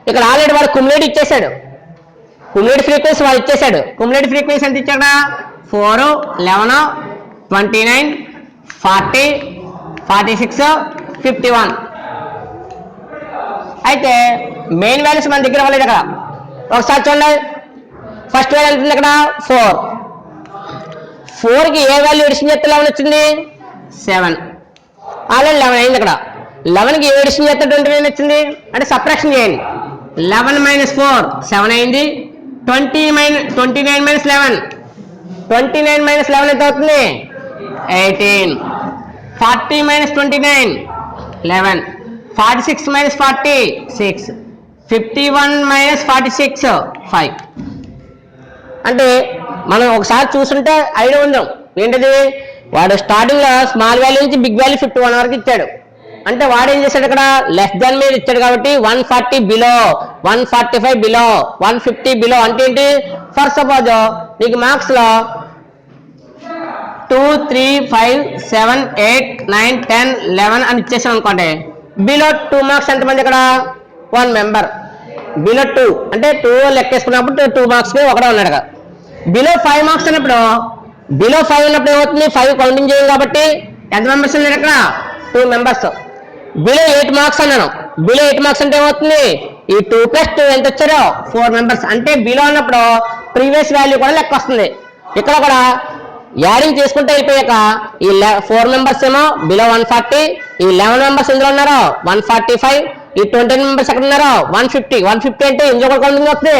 ఇక్కడ ఆల్రెడీ వాడు క్యుములేటివ్ ఇచ్చేసాడు క్యుములేటివ్ ఫ్రీక్వెన్సీ వాడు ఇచ్చేసాడు క్యుములేటివ్ ఫ్రీక్వెన్సీ ఎంత ఇచ్చాడా 4 11 29 40 46 51 అయితే మెయిన్ వాల్యూస్ మన దగ్గర ఇవ్వలేదు అక్కడ ఒకసారి చూడండి ఫస్ట్ వాల్యూ ఎంత ఉంది అక్కడ 4 కి ఏ వాల్యూ ఎడిషన్ చేస్తే 11 వచ్చింది 7 ఆల్రెడీ 11 అయింది అక్కడ 11 కి ఏ ఎడిషన్ చేస్తే 29 వచ్చింది అంటే సబ్ట్రాక్షన్ చేయండి 11 - 4 7 అయింది 29 - 11 29 - 11 ఎంత అవుతుంది 18 40 - 29 11 46 - 40 6 51 - 46 5 అంటే మనం ఒకసారి చూస్తుంటే ఐడియా ఉందాం ఏంటిది వాడు స్టార్టింగ్ లో స్మాల్ వాల్యూ నుంచి బిగ్ వాల్యూ 51 వరకు ఇచ్చాడు అంటే వాడు ఏం చేశాడు ఇక్కడ లెస్ దాన్ మీద ఇచ్చాడు కాబట్టి 140 బిలో 145 బిలో 150 బిలో అంటే ఏంటి ఫర్ సపోజ్ నీకు మార్క్స్ లో 2 3 5 7 8 9 10 11 అని ఇచ్చేసాం అనుకోండి బిలో 2 మార్క్స్ ఎంతమంది ఇక్కడ 1 మెంబర్ బిలో 2 అంటే 2 లెక్కేసుకున్నప్పుడు 2 మార్క్స్ కి ఒకడే ఉన్నాడు కదా బిలో 5 మార్క్స్ అన్నప్పుడు బిలో 5 ఉన్నప్పుడు ఏమవుతుంది 5 కౌంటింగ్ చేయం కాబట్టి ఎంత మెంబర్స్ ఉన్నారు ఇక్కడ 2 మెంబర్స్. బిలో 8 మార్క్స్ అన్నాను. బిలో 8 మార్క్స్ అంటే ఏమవుతుంది ఈ 2 + 2 ఎంత వచ్చారో 4 మెంబర్స్. అంటే బిలో అన్నప్పుడు ప్రీవియస్ వాల్యూ కూడా లెక్క వస్తుంది. ఇక్కడ కూడా యాడింగ్ చేసుకుంటే అయిపోయాక ఈ 4 మెంబర్స్ ఏమో బిలో 140, ఈ 11 మెంబర్స్ ఎందులో ఉన్నారో 145, ఈ 20 మెంబర్స్ ఎక్కడ ఉన్నారో 150 అంటే ఇందులో కూడా కౌంటింగ్ వస్తుంది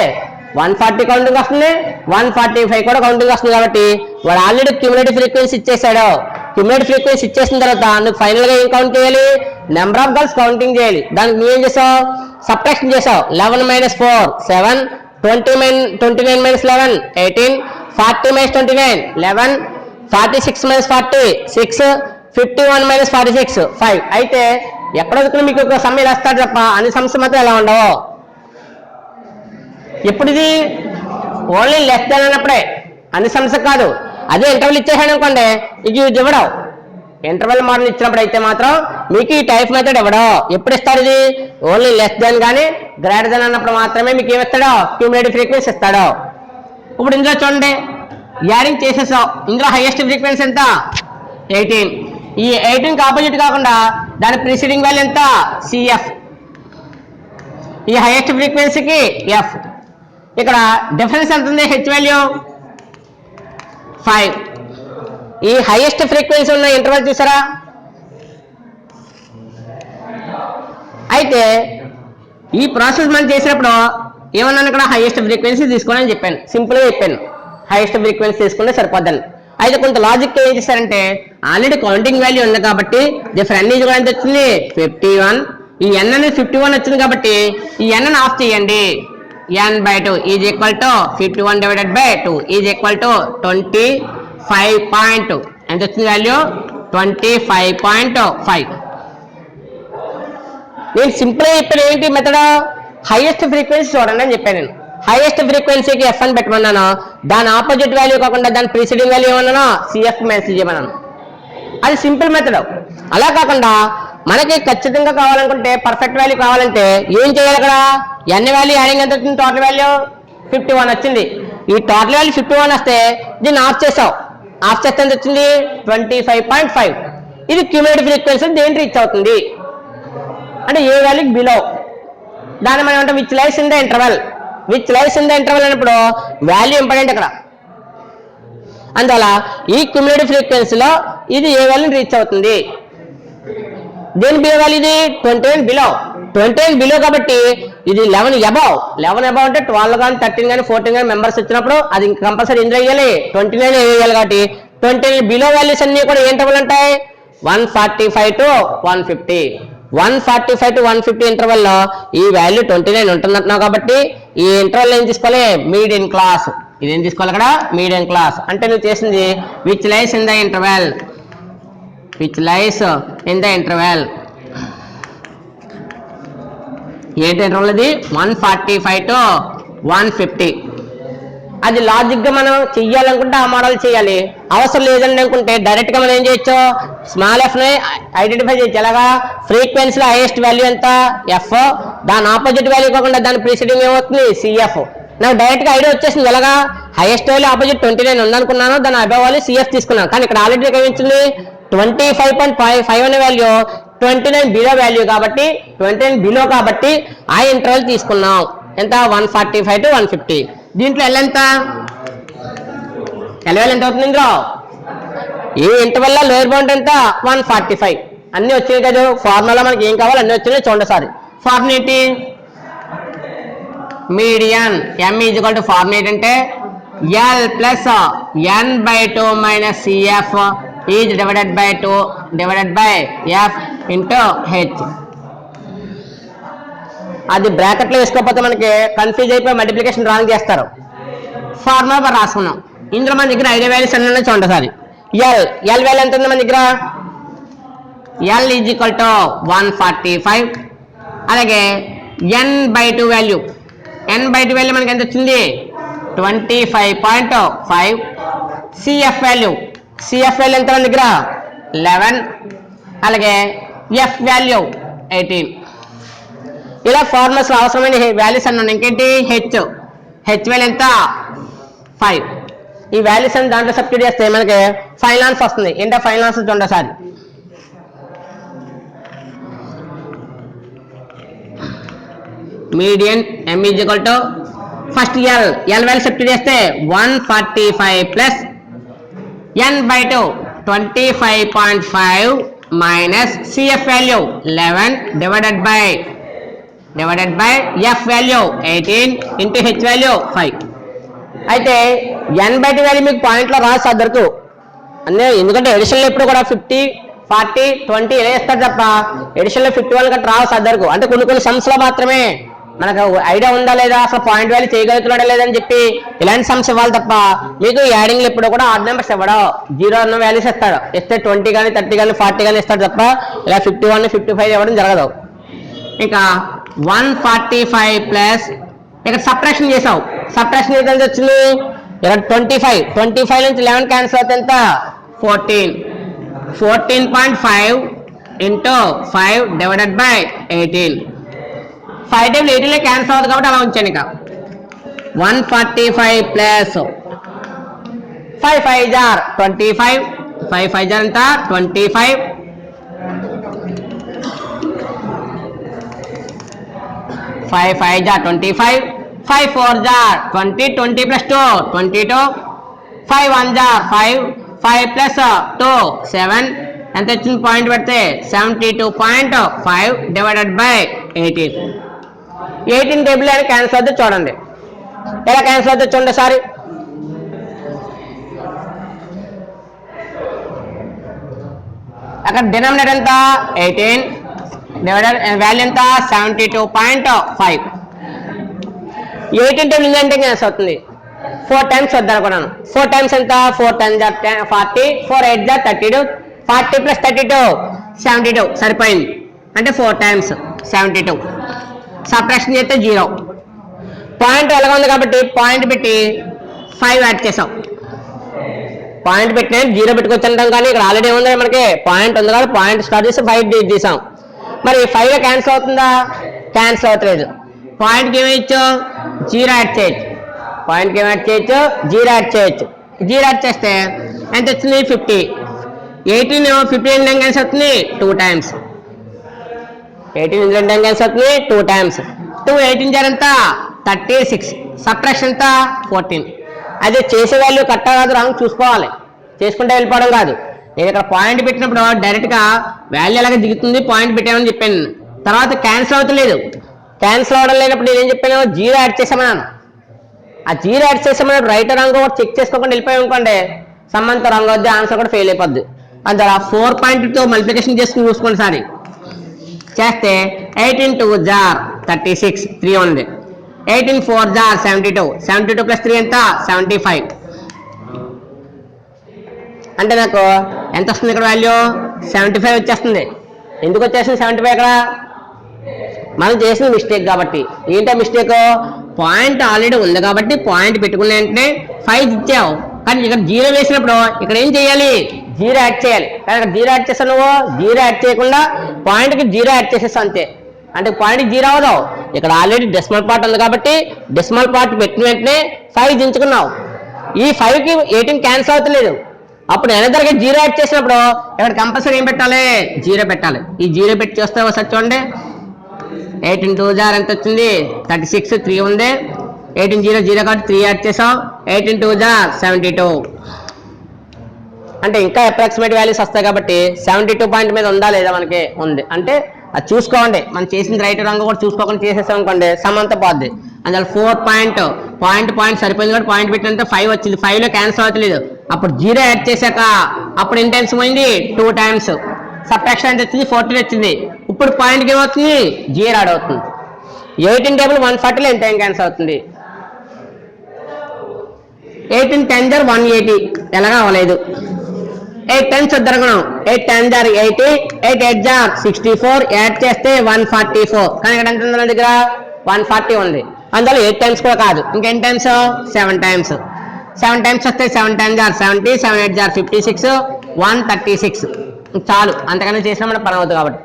140 కౌంటింగ్ వస్తుంది, 145 కూడా కౌంటింగ్ వస్తుంది. కాబట్టి వాడు ఆల్రెడీ క్యూములేటివ్ ఫ్రీక్వెన్సీ ఇచ్చేసాడు. క్యూములేటివ్ ఫ్రీక్వెన్సీ ఇచ్చేసిన తర్వాత నువ్వు ఫైనల్ గా ఏం కౌంట్ చేయాలి, నెంబర్ ఆఫ్ గర్ల్స్ కౌంటింగ్ చేయాలి. దానికి నువ్వేం చేసావు, సబ్ట్రాక్షన్ చేసావు. 11 - 4 7, 29 - 11 18, 40 - 29 11, 46 - 40 6, 51 - 46 5. అయితే ఎక్కడ వరకు మీకు ఒక సమయం వేస్తాడు తప్ప అన్ని సమస్య మాత్రం ఎలా ఉండవు. ఎప్పుడు ఇది ఓన్లీ లెస్ దాన్ అన్నప్పుడే, అన్ని సమస్య కాదు. అదే ఇంటర్వెల్ ఇచ్చేసాడు అనుకోండి ఇది ఇవ్వడం. ఇంటర్వెల్ మోడల్ ఇచ్చినప్పుడు అయితే మాత్రం మీకు ఈ టైప్ మెథడ్ ఇవ్వడం. ఎప్పుడు ఇస్తాడు ఇది, ఓన్లీ లెస్ దాన్ కానీ గ్రేటర్ దాన్ అన్నప్పుడు మాత్రమే మీకు ఏమిస్తాడో క్యూములేటివ్ ఫ్రీక్వెన్సీ ఇస్తాడు. ఇప్పుడు ఇందులో చూడండి యాడింగ్ చేసేసాం. ఇందులో హైయెస్ట్ ఫ్రీక్వెన్సీ ఎంత 18. ఈ 18కి ఆపోజిట్ కాకుండా దాని ప్రిసీడింగ్ వాల్యూ ఎంత సిఎఫ్. ఈ హైయెస్ట్ ఫ్రీక్వెన్సీకి ఎఫ్. ఇక్కడ డిఫరెన్స్ ఎంత ఉంది హెచ్ వాల్యూ 5. ఈ హైయెస్ట్ ఫ్రీక్వెన్సీ ఉన్న ఇంటర్వెల్ చూసారా. అయితే ఈ ప్రాసెస్ మనం చేసినప్పుడు ఏమన్నాను, ఇక్కడ హైయెస్ట్ ఫ్రీక్వెన్సీ తీసుకోవాలని చెప్పాను. సింపుల్గా చెప్పాను, హైయెస్ట్ ఫ్రీక్వెన్సీ తీసుకుంటే సరిపోద్దని. అయితే కొంత లాజిక్ ఏం చేశారంటే ఆల్రెడీ కౌంటింగ్ వాల్యూ ఉంది కాబట్టి డిఫరెంట్ ఈజ్ ఎంత వచ్చింది 51. ఈ ఎన్ అనేది 51 వచ్చింది కాబట్టి ఈ ఎన్ ఆఫ్ చేయండి. n/2 is equal to 51 / 2 is equal to 25. ఎంత వచ్చింది వాల్యూ 25.5. నేను సింపుల్గా చెప్పాను ఏంటి మెథడ్, హైయెస్ట్ ఫ్రీక్వెన్సీ చూడండి అని చెప్పాను. నేను హైయెస్ట్ ఫ్రీక్వెన్సీకి ఎఫ్ అని పెట్టమన్నాను. దాని ఆపోజిట్ వాల్యూ కాకుండా దాని ప్రీసీడింగ్ వాల్యూ ఏమన్నాను సిఎఫ్ మెన్షన్ చేయమన్నాను. అది సింపుల్ మెథడ్. అలా కాకుండా మనకి ఖచ్చితంగా కావాలనుకుంటే పర్ఫెక్ట్ వాల్యూ కావాలంటే ఏం చేయాలి, అక్కడ ఎన్ని వాల్యూ యాడింగ్ ఎంత వచ్చింది, టోటల్ వాల్యూ 51 వచ్చింది. ఈ టోటల్ వాల్యూ 51 వస్తే దీన్ని ఆఫ్ చేసావు. ఆఫ్ చేస్తే ఎంత వచ్చింది 25.5. ఇది క్యూములేటివ్ ఫ్రీక్వెన్సీ దేని రీచ్ అవుతుంది అంటే ఏ వాల్యూకి బిలో. దాన్ని మనం అంటే which lies in the interval. Which lies in the interval అన్నప్పుడు వాల్యూ ఇంపార్టెంట్ అక్కడ. అందువల్ల ఈ క్యూములేటివ్ ఫ్రీక్వెన్సీలో ఇది ఏ వాల్యూని రీచ్ అవుతుంది. దేని బిలో వాల్యూ ఇది 29 బిలో. 29 బిలో కాబట్టి ఇది 11 అబౌవ్. 11 అబౌవ్ అంటే 12 కానీ 13 కానీ 14 కానీ మెంబర్స్ వచ్చినప్పుడు అది కంపల్సరీ ఇందులో వేయాలి 29 వేయాలి. కాబట్టి 29 బిలో వాల్యూస్ అన్ని కూడా ఏం ఇంటర్వెల్ ఉంటాయి 145 to 150. 145 to 150 ఇంటర్వెల్ లో ఈ వాల్యూ 29 ఉంటుందంటున్నావు కాబట్టి ఈ ఇంటర్వెల్ ఏం తీసుకోవాలి మీడియన్ క్లాస్. ఇదేం తీసుకోవాలి అక్కడ మీడియన్ క్లాస్. అంటే నువ్వు చేసింది which lies in the interval. Which lies in the interval ఏంటి ఇంటర్వెల్ అది 145 to 150. అది లాజిక్ గా మనం చెయ్యాలనుకుంటే ఆ మోడల్ చేయాలి. అవసరం లేదని అనుకుంటే డైరెక్ట్ గా మనం ఏం చేయొచ్చు స్మాల్ ఎఫ్ ని ఐడెంటిఫై చేయొచ్చు. ఎలాగా ఫ్రీక్వెన్సీలో హైయెస్ట్ వాల్యూ ఎంత ఎఫ్, దాని ఆపోజిట్ వాల్యూ కాకుండా దాని ప్రీసీడింగ్ ఏమవుతుంది సిఎఫ్. నాకు డైరెక్ట్ గా ఐడియా వచ్చేసింది. ఎలాగా హైయెస్ట్ వాల్యూ ఆపోజిట్ 29 ఉందనుకున్నాను, దాని అబౌవ్ వాల్యూ సిఎఫ్ తీసుకున్నాను. కానీ ఇక్కడ ఆల్రెడీ ఏమిచ్చింది 25.5 అనే వాల్యూ 29 బిలో వాల్యూ కాబట్టి 29 బిలో కాబట్టి ఆ ఇంటర్వెల్ తీసుకున్నాం. ఎంత 145 to 150. దీంట్లో ఎల్ ఎంత ఎల్వెల్ ఎంత అవుతుంది ఇందులో ఏ ఇంటర్వెల్ లోయర్ బౌండ్ ఎంత 145. అన్ని వచ్చినాయి కదా ఫార్ములా మనకి ఏం కావాలి అన్ని వచ్చినాయి చూడండి సారి. ఫార్ములా ఏంటి మీడియన్ m = ఫార్ములా ఏంటంటే l plus n/2 minus cf is divided by 2 divided by f into h. అది బ్రాకెట్ లో వేసుకోకపోతే మనకి కన్ఫ్యూజ్ అయిపోయి మల్టిప్లికేషన్ రాంగ్ చేస్తారు. ఫార్ములా రాసుకున్నాం. ఇందులో మన దగ్గర ఐడియా వాల్యూస్ అన్నీ చూడండి సారి. ఎల్ వాల్యూ ఎంత ఉంది మన దగ్గర l = 145. అలాగే n/2 వాల్యూ మనకి ఎంత వచ్చింది 25.5. సిఎఫ్ వాల్యూ ఎంత మన దగ్గర 11. అలాగే ఎఫ్ వాల్యూ 18. ఇలా ఫార్ములాస్ అవసరమైన వాల్యూస్ అన్నాను. ఇంకేంటి హెచ్ వాల్యూ ఎంత 5. ఈ వాల్యూస్ అని దాంట్లో సబ్స్టిట్యూట్ చేస్తే మనకి ఫైనల్ ఆన్సర్ వస్తుంది. ఏంటో ఫైనల్ ఆన్సర్ చూడండి sir. Median m is equal to first L value substitute చేస్తే 145 plus n/2 25.5 minus CF value 11 divided by F value 18 into H value 5. అయితే n/2 వాల్యూ మీకు పాయింట్లో రాసి అద్దరుకు అన్నీ, ఎందుకంటే ఎడిషన్లో ఎప్పుడు కూడా 50, 40, 20 ఇలా ఇస్తారు తప్ప ఎడిషన్లో 51 గట్రా రావచ్చు అద్దరుకు. అంటే కొన్ని సమ్స్లో మాత్రమే మనకు ఐడియా ఉందా లేదా, అసలు పాయింట్ వాల్యూ చేయగలుగుతున్నాడా లేదని చెప్పి ఇలాంటి సమ్స్ ఇవ్వాలి తప్ప మీకు యాడింగ్లు ఎప్పుడు కూడా ఆడ్ నెంబర్స్ ఇవ్వడం, 0 అన్న వాల్యూస్ ఇస్తాడు. ఇస్తే 20 కానీ 30 కానీ 40 కానీ ఇస్తాడు తప్ప ఇలా 51, 55 ఇవ్వడం జరగదు. ఇంకా 145 ప్లస్ ఇక్కడ సబ్ట్రాక్షన్ చేసావు. సబ్ట్రాక్షన్ ఎంత వచ్చింది? ఇక్కడ 25 నుంచి 11 క్యాన్సిల్ అవుతుంది ఎంత? 14.5 into 5 divided by 18. 5 times 18 cancel అవుతుంది కాబట్టి అలా ఉంచాను. ఇక 145 ప్లస్ 5 5 జార్ 25, 5 5 జార్ ఎంత? 25, 5 5 జార్ 25, 5 4 జార్ 20, 20 ప్లస్ 2 22, 5 1 జార్ 5, 5 ప్లస్ 2 7 ఎంత వచ్చింది? పాయింట్ పెడితే 72.5 డివైడెడ్ బై 18. 18 టేబుల్ అని క్యాన్సిల్ అవుతుంది చూడండి. ఎలా క్యాన్సిల్ అవుతుంది చూడండి సారి. అక్కడ డినామినేటర్ ఎంత? 18 డివైడెడ్ వాల్యూ ఎంత? 72.5. 18 టేబుల్ అంటే క్యాన్సిల్ అవుతుంది. 4 టైమ్స్ వద్దాం అనుకున్నాను. 4 టైమ్స్ ఎంత? 4 10 40, 4 8 32, 40 ప్లస్ 32 72 సరిపోయింది. అంటే 4 టైమ్స్ 72. సబ్ట్రాక్షన్ చేస్తే 0. పాయింట్ ఎలాగ ఉంది కాబట్టి పాయింట్ పెట్టి 5 యాడ్ చేసాం. పాయింట్ పెట్టిన 0 పెట్టుకొచ్చాం, కానీ ఇక్కడ ఆల్రెడీ ఉంది మనకి పాయింట్ ఉంది కాబట్టి పాయింట్ స్టార్ట్ చేసి 5 తీసాం. మరి 5 క్యాన్సిల్ అవుతుందా? క్యాన్సిల్ అవుతలేదు. పాయింట్కి ఏమి ఇచ్చు? 0 యాడ్ చేయొచ్చు. పాయింట్కి ఏమి యాడ్ చేయొచ్చు? 0 యాడ్ చేయొచ్చు. 0 యాడ్ చేస్తే ఎంత వచ్చింది? 50. 18 15 క్యాన్సిల్ అవుతుంది 2 టైమ్స్. 18 క్యాన్సిల్ అవుతుంది 2 టైమ్స్. 2 18 జార్ ఎంత? 36. సబ్ట్రాక్షన్ ఎంత? 14. అదే చేసే వాల్యూ కరెక్టా కాదు రాంగ్ చూసుకోవాలి, చేసుకుంటే వెళ్ళిపోవడం కాదు. నేను ఇక్కడ పాయింట్ పెట్టినప్పుడు డైరెక్ట్గా వాల్యూ ఎలాగ దిగుతుంది పాయింట్ పెట్టామని చెప్పాను. తర్వాత క్యాన్సిల్ అవుతలేదు. క్యాన్సిల్ అవ్వడం లేనప్పుడు నేనేం చెప్పాను? 0 యాడ్ చేసామన్నాను. ఆ 0 యాడ్ చేసామన్నప్పుడు రైట్ రాంగ్ కూడా చెక్ చేసుకోకుండా వెళ్ళిపోయాం అనుకోండి, సమ్మంతా రాంగ్ అవుద్ది, ఆన్సర్ కూడా ఫెయిల్ అయిపోద్ది. అందువల్ల 4.2తో మల్టిప్లికేషన్ చేసుకుని చూసుకోండి సారి. చేస్తే 18 2 జార్ 36, 3 ఉంది. 18 4 జార్ 72, 72 ప్లస్ 3 ఎంత? 75. అంటే నాకు ఎంత వస్తుంది ఇక్కడ వాల్యూ? 75 వచ్చేస్తుంది. ఎందుకు వచ్చేసింది 75? ఇక్కడ మనం చేసిన మిస్టేక్ కాబట్టి. ఏంటో మిస్టేక్? పాయింట్ ఆల్రెడీ ఉంది కాబట్టి పాయింట్ పెట్టుకున్న వెంటనే 5 ఇచ్చావు, కానీ ఇక్కడ 0 వేసినప్పుడు ఇక్కడ ఏం చేయాలి? 0 యాడ్ చేయాలి. కానీ ఇక్కడ 0 యాడ్ చేస్తావు నువ్వు. 0 యాడ్ చేయకుండా పాయింట్కి 0 యాడ్ చేసేస్తావు అంతే. అంటే పాయింట్ 0 అవదు. ఇక్కడ ఆల్రెడీ డెసిమల్ పార్ట్ ఉంది కాబట్టి డెసిమల్ పార్ట్ పెట్టిన వెంటనే 5 దించుకున్నావు. ఈ 5కి 18 క్యాన్సిల్ అవుతలేదు. అప్పుడు ఎనదరగా 0 యాడ్ చేసినప్పుడు ఇక్కడ కంపల్సరీ ఏం పెట్టాలి? 0 పెట్టాలి. ఈ 0 పెట్టి చేస్తే ఒకసారి చూడండి. 18 2 జార్ ఎంత వచ్చింది? 36, 3 ఉంది. 18 0 0 కాబట్టి 3 యాడ్ చేసాం. 18 2 జార్ 72. అంటే ఇంకా అప్రాక్సిమేట్ వాల్యూస్ వస్తాయి కాబట్టి 72 పాయింట్ మీద ఉందా లేదా? మనకి ఉంది. అంటే అది చూసుకోండి. మనం చేసిన రైట్ రాంగ్ కూడా చూసుకోకుండా చేసేసాం అనుకోండి, సమంత పోద్ది. అందువల్ల 4 పాయింట్ సరిపోయింది కాబట్టి పాయింట్ పెట్టినంత 5 వచ్చింది. 5లో క్యాన్సిల్ అవుతలేదు. అప్పుడు 0 యాడ్ చేశాక అప్పుడు ఎన్ని టైమ్స్ పోయింది? 2 టైమ్స్. సబ్ట్రాక్షన్ ఎంత వచ్చింది? 14 వచ్చింది. ఇప్పుడు పాయింట్కి ఏమవుతుంది? 0 యాడ్ అవుతుంది. 18 టేబుల్ 140లో ఎంత క్యాన్సిల్ అవుతుంది? 18 10 జార్ 180 ఎలాగా అవ్వలేదు. 8 టైమ్స్ వద్దనుకున్నాం. 8 10 జార్ 80, 8 8 జార్ 64 యాడ్ చేస్తే 144. కానీ ఇక్కడ ఎంత ఉంది? నా దగ్గర 140 ఉంది. అందువల్ల 8 టైమ్స్ కూడా కాదు. ఇంకెన్ని టైమ్స్? 7 టైమ్స్. 7 టైమ్స్ వస్తే 7 10 జార్ 70, 7 8 జార్ 56, 136. చాలు, అంతకన్నా చేసినా మన పని అవుతుంది కాబట్టి.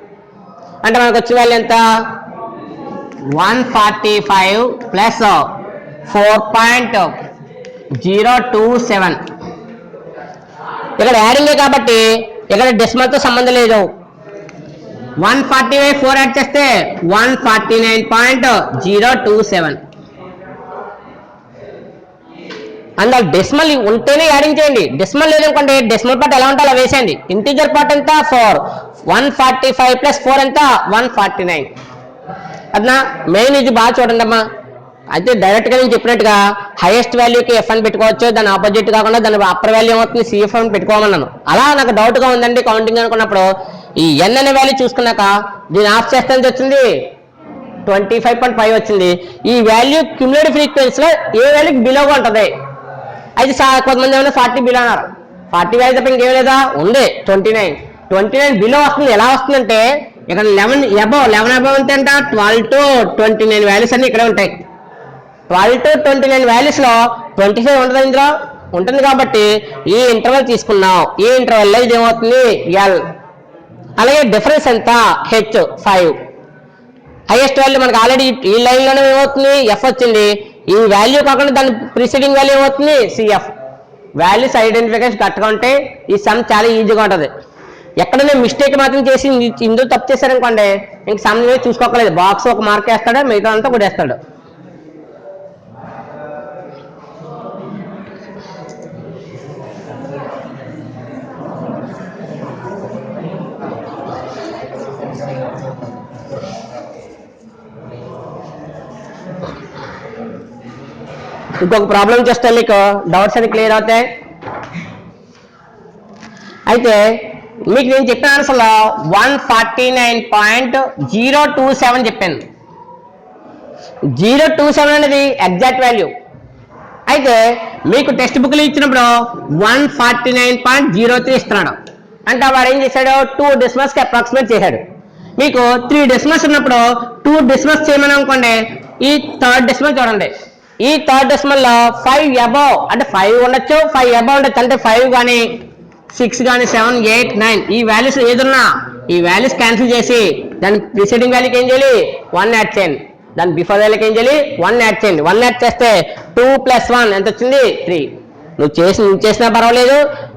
అంటే మనకు వచ్చే వాల్యూ ఎంత? 145 ప్లస్ 4. 027. ఇక్కడ యాడింగే కాబట్టి ఇక్కడ డెసిమల్తో సంబంధం లేదు. 140/4 యాడ్ చేస్తే 149.027. అందులో డెసిమల్ ఉంటేనే యాడింగ్ చేయండి. డెసిమల్ లేదనుకోండి డెసిమల్ పార్ట్ ఎలా ఉంటే అలా వేసేయండి. ఇంటీజర్ పార్ట్ ఎంత 4, 145 + 4 ఎంత 149. అదనా మెయిన్ ఇది బాగా చూడండి అమ్మా. అయితే డైరెక్ట్గా నేను చెప్పినట్టుగా హైయెస్ట్ వాల్యూకి ఎఫ్ అని పెట్టుకోవచ్చు, దాని ఆపోజిట్ కాకుండా దాని అప్పర్ వాల్యూ ఏమవుతుంది సిఎఫ్ అని పెట్టుకోమన్నాను. అలా నాకు డౌట్గా ఉందండి కౌంటింగ్ అనుకున్నప్పుడు ఈ ఎన్ అనే వాల్యూ చూసుకున్నాక దీన్ని ఆఫ్ చేస్తే ఎంత వచ్చింది 25.5 వచ్చింది. ఈ వాల్యూ క్యుములేటివ్ ఫ్రీక్వెన్సీలో ఏ వాల్యూకి బిలోగా ఉంటుంది. అయితే కొంతమంది ఏమైనా 40 బిలో అన్నారు. 40 వాల్యూ తప్ప ఇంకేం లేదా ఉంది 29 బిలో వస్తుంది. ఎలా వస్తుందంటే ఇక్కడ 11 అబవ్ అంటే 12 to 29 వాల్యూస్ అన్ని ఇక్కడే ఉంటాయి. 12 to 29 వాల్యూస్ లో 25 ఉండదు ఇందులో ఉంటుంది కాబట్టి ఈ ఇంటర్వెల్ తీసుకున్నాం. ఈ ఇంటర్వెల్ లో ఇది ఏమవుతుంది ఎల్. అలాగే డిఫరెన్స్ ఎంత హెచ్ 5. హైయెస్ట్ వాల్యూ మనకు ఆల్రెడీ ఈ లైన్ లోనే ఏమవుతుంది ఎఫ్ వచ్చింది. ఈ వాల్యూ కాకుండా దాని ప్రిసీడింగ్ వాల్యూ ఏమవుతుంది సిఎఫ్. వాల్యూస్ ఐడెంటిఫికేషన్ కరెక్ట్గా ఉంటే ఈ సమ్ చాలా ఈజీగా ఉంటుంది. ఎక్కడైనా మిస్టేక్ మాత్రం చేసి ఇందులో తప్పు చేశారనుకోండి ఇంక సమ్ చూసుకోకలేదు. బాక్స్ ఒక మార్క్ వేస్తాడు, మిగతా అంతా కూడా వేస్తాడు. ఇంకొక ప్రాబ్లం చేస్తే మీకు డౌట్స్ అని క్లియర్ అవుతాయి. అయితే మీకు నేను చెప్పిన ఆన్సర్లో 149.027 చెప్పాను. 027 అనేది ఎగ్జాక్ట్ వాల్యూ. అయితే మీకు టెక్స్ట్ బుక్లు ఇచ్చినప్పుడు 149.03 ఇస్తున్నాడు. అంటే వాడు ఏం చేశాడు 2 డెసిమల్స్కి అప్రాక్సిమేట్ చేశాడు. మీకు 3 డెసిమల్స్ ఉన్నప్పుడు 2 డెసిమల్స్ చేయమని అనుకోండి. ఈ థర్డ్ డెసిమల్ చూడండి. ఈ థర్డ్ డెసిమల్లో 5 అబవ్ అంటే 5 ఉండొచ్చు, 5 అబవ్ ఉండొచ్చు. అంటే 5 కానీ 6 కానీ 7, 8, 9 ఈ వాల్యూస్ ఏదున్నా ఈ వాల్యూస్ క్యాన్సిల్ చేసి దాని ప్రిసైడింగ్ వాల్యూకి ఏం చేయాలి 1 యాడ్ చేయండి. దాని బిఫోర్ వాల్యూకి ఏం చేయాలి 1 యాడ్ చేయండి. 1 యాడ్ చేస్తే 2 + 1 ఎంత వచ్చింది 3. నువ్వు చేసినా పర్వాలేదు,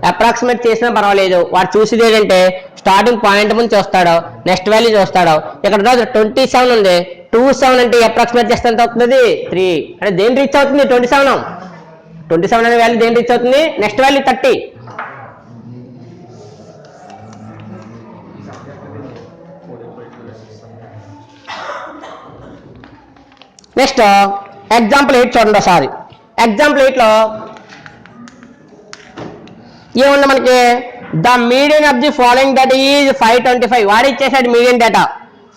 అప్రాక్సిమేట్ చేసినా పర్వాలేదు. వాడు చూసేది ఏంటంటే స్టార్టింగ్ పాయింట్ ముందు చూస్తాడు, నెక్స్ట్ వాల్యూ చూస్తాడు. ఇక్కడ 27 ఉంది. 27 అంటే అప్రాక్సిమేట్ చేస్తే ఎంత అవుతుంది 3. అంటే దేని రీచ్ అవుతుంది 27 అనే వాల్యూ దేని రీచ్ అవుతుంది నెక్స్ట్ వాల్యూ 30. నెక్స్ట్ ఎగ్జాంపుల్ 8 చూడండి ఒకసారి. ఎగ్జాంపుల్ 8లో ఏముంది మనకి the median of the following data is 525. వాడు ఇచ్చేసాడు median data.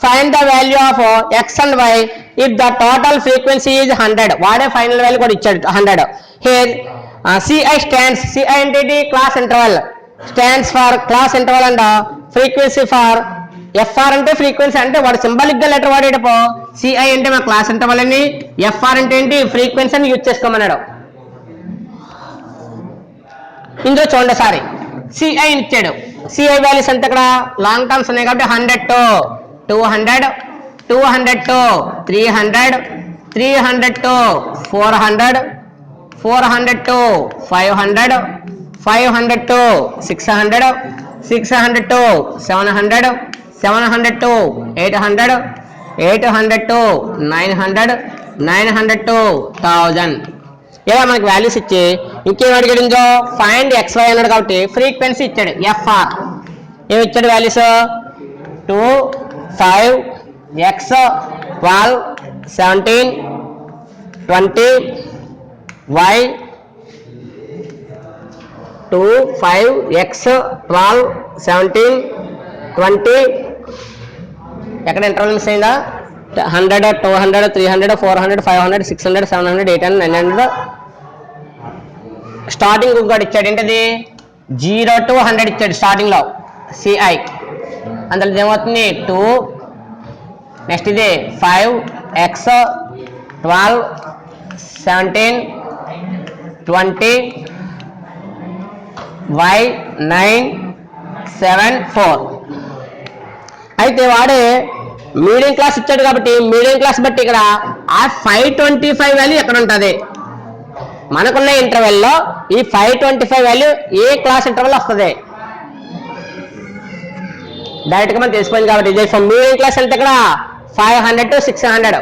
Find the value of X and Y if the total frequency is 100. వాడే ఫైనల్ వాల్యూ కూడా ఇచ్చాడు 100. హియర్ సిఐ స్టాండ్స్, సిఐ అంటే class interval, stands for class interval and frequency for FR అంటే frequency. అంటే వాడు symbolic గా letter వాడేటప్పుడు CI అంటే మా క్లాస్ ఇంటర్వల్ అని, ఎఫ్ఆర్ అంటే ఏంటి ఫ్రీక్వెన్సీ అని యూజ్ చేసుకోమన్నాడు. ఇందులో చూడండి సారి సిఐ ఇచ్చాడు. సిఐ వాల్యూస్ అంతా ఇక్కడ లాంగ్ టర్మ్స్ ఉన్నాయి కాబట్టి 100 to 200, 200 to 300, 300 to 400, 400 to 500, 500 to 600, 600 to 700, 700 to 800, 800 to 900, 900 to 1000. ఇలా మనకి వాల్యూస్ ఇచ్చి ఇంకేం అడిగాడు ఇంకో ఫైండ్ XY అన్నాడు కాబట్టి ఫ్రీక్వెన్సీ ఇచ్చాడు ఎఫ్ఆర్. ఏమి ఇచ్చాడు వాల్యూస్ 2, 5, X, 12, 17, 20, Y, 2, 5, X, 12, 17, 20. ఎక్కడ ఇంటర్వల్ మిస్ అయిందా 100, 200, 300, 400, 500, 600, 700, 800, 900. స్టార్టింగ్ ఇంకోటి ఇచ్చాడు ఏంటది 0 to 100 ఇచ్చాడు స్టార్టింగ్ లో సిఐ. అందులో ఏమవుతుంది 2, నెక్స్ట్ ఇది 5, X, 12, 17, 20, Y, 9, 7, 4. అయితే వాడే మీడియం క్లాస్ ఇచ్చాడు కాబట్టి మీడియం క్లాస్ బట్టి ఇక్కడ ఆ 525 వాల్యూ ఎక్కడ ఉంటుంది మనకున్న ఇంటర్వెల్లో ఈ 525 వాల్యూ ఏ క్లాస్ ఇంటర్వెల్ వస్తుంది డైరెక్ట్ గా మనం తెలిసిపోయింది కాబట్టి మీడియం క్లాస్ ఎంత ఇక్కడ 500 to 600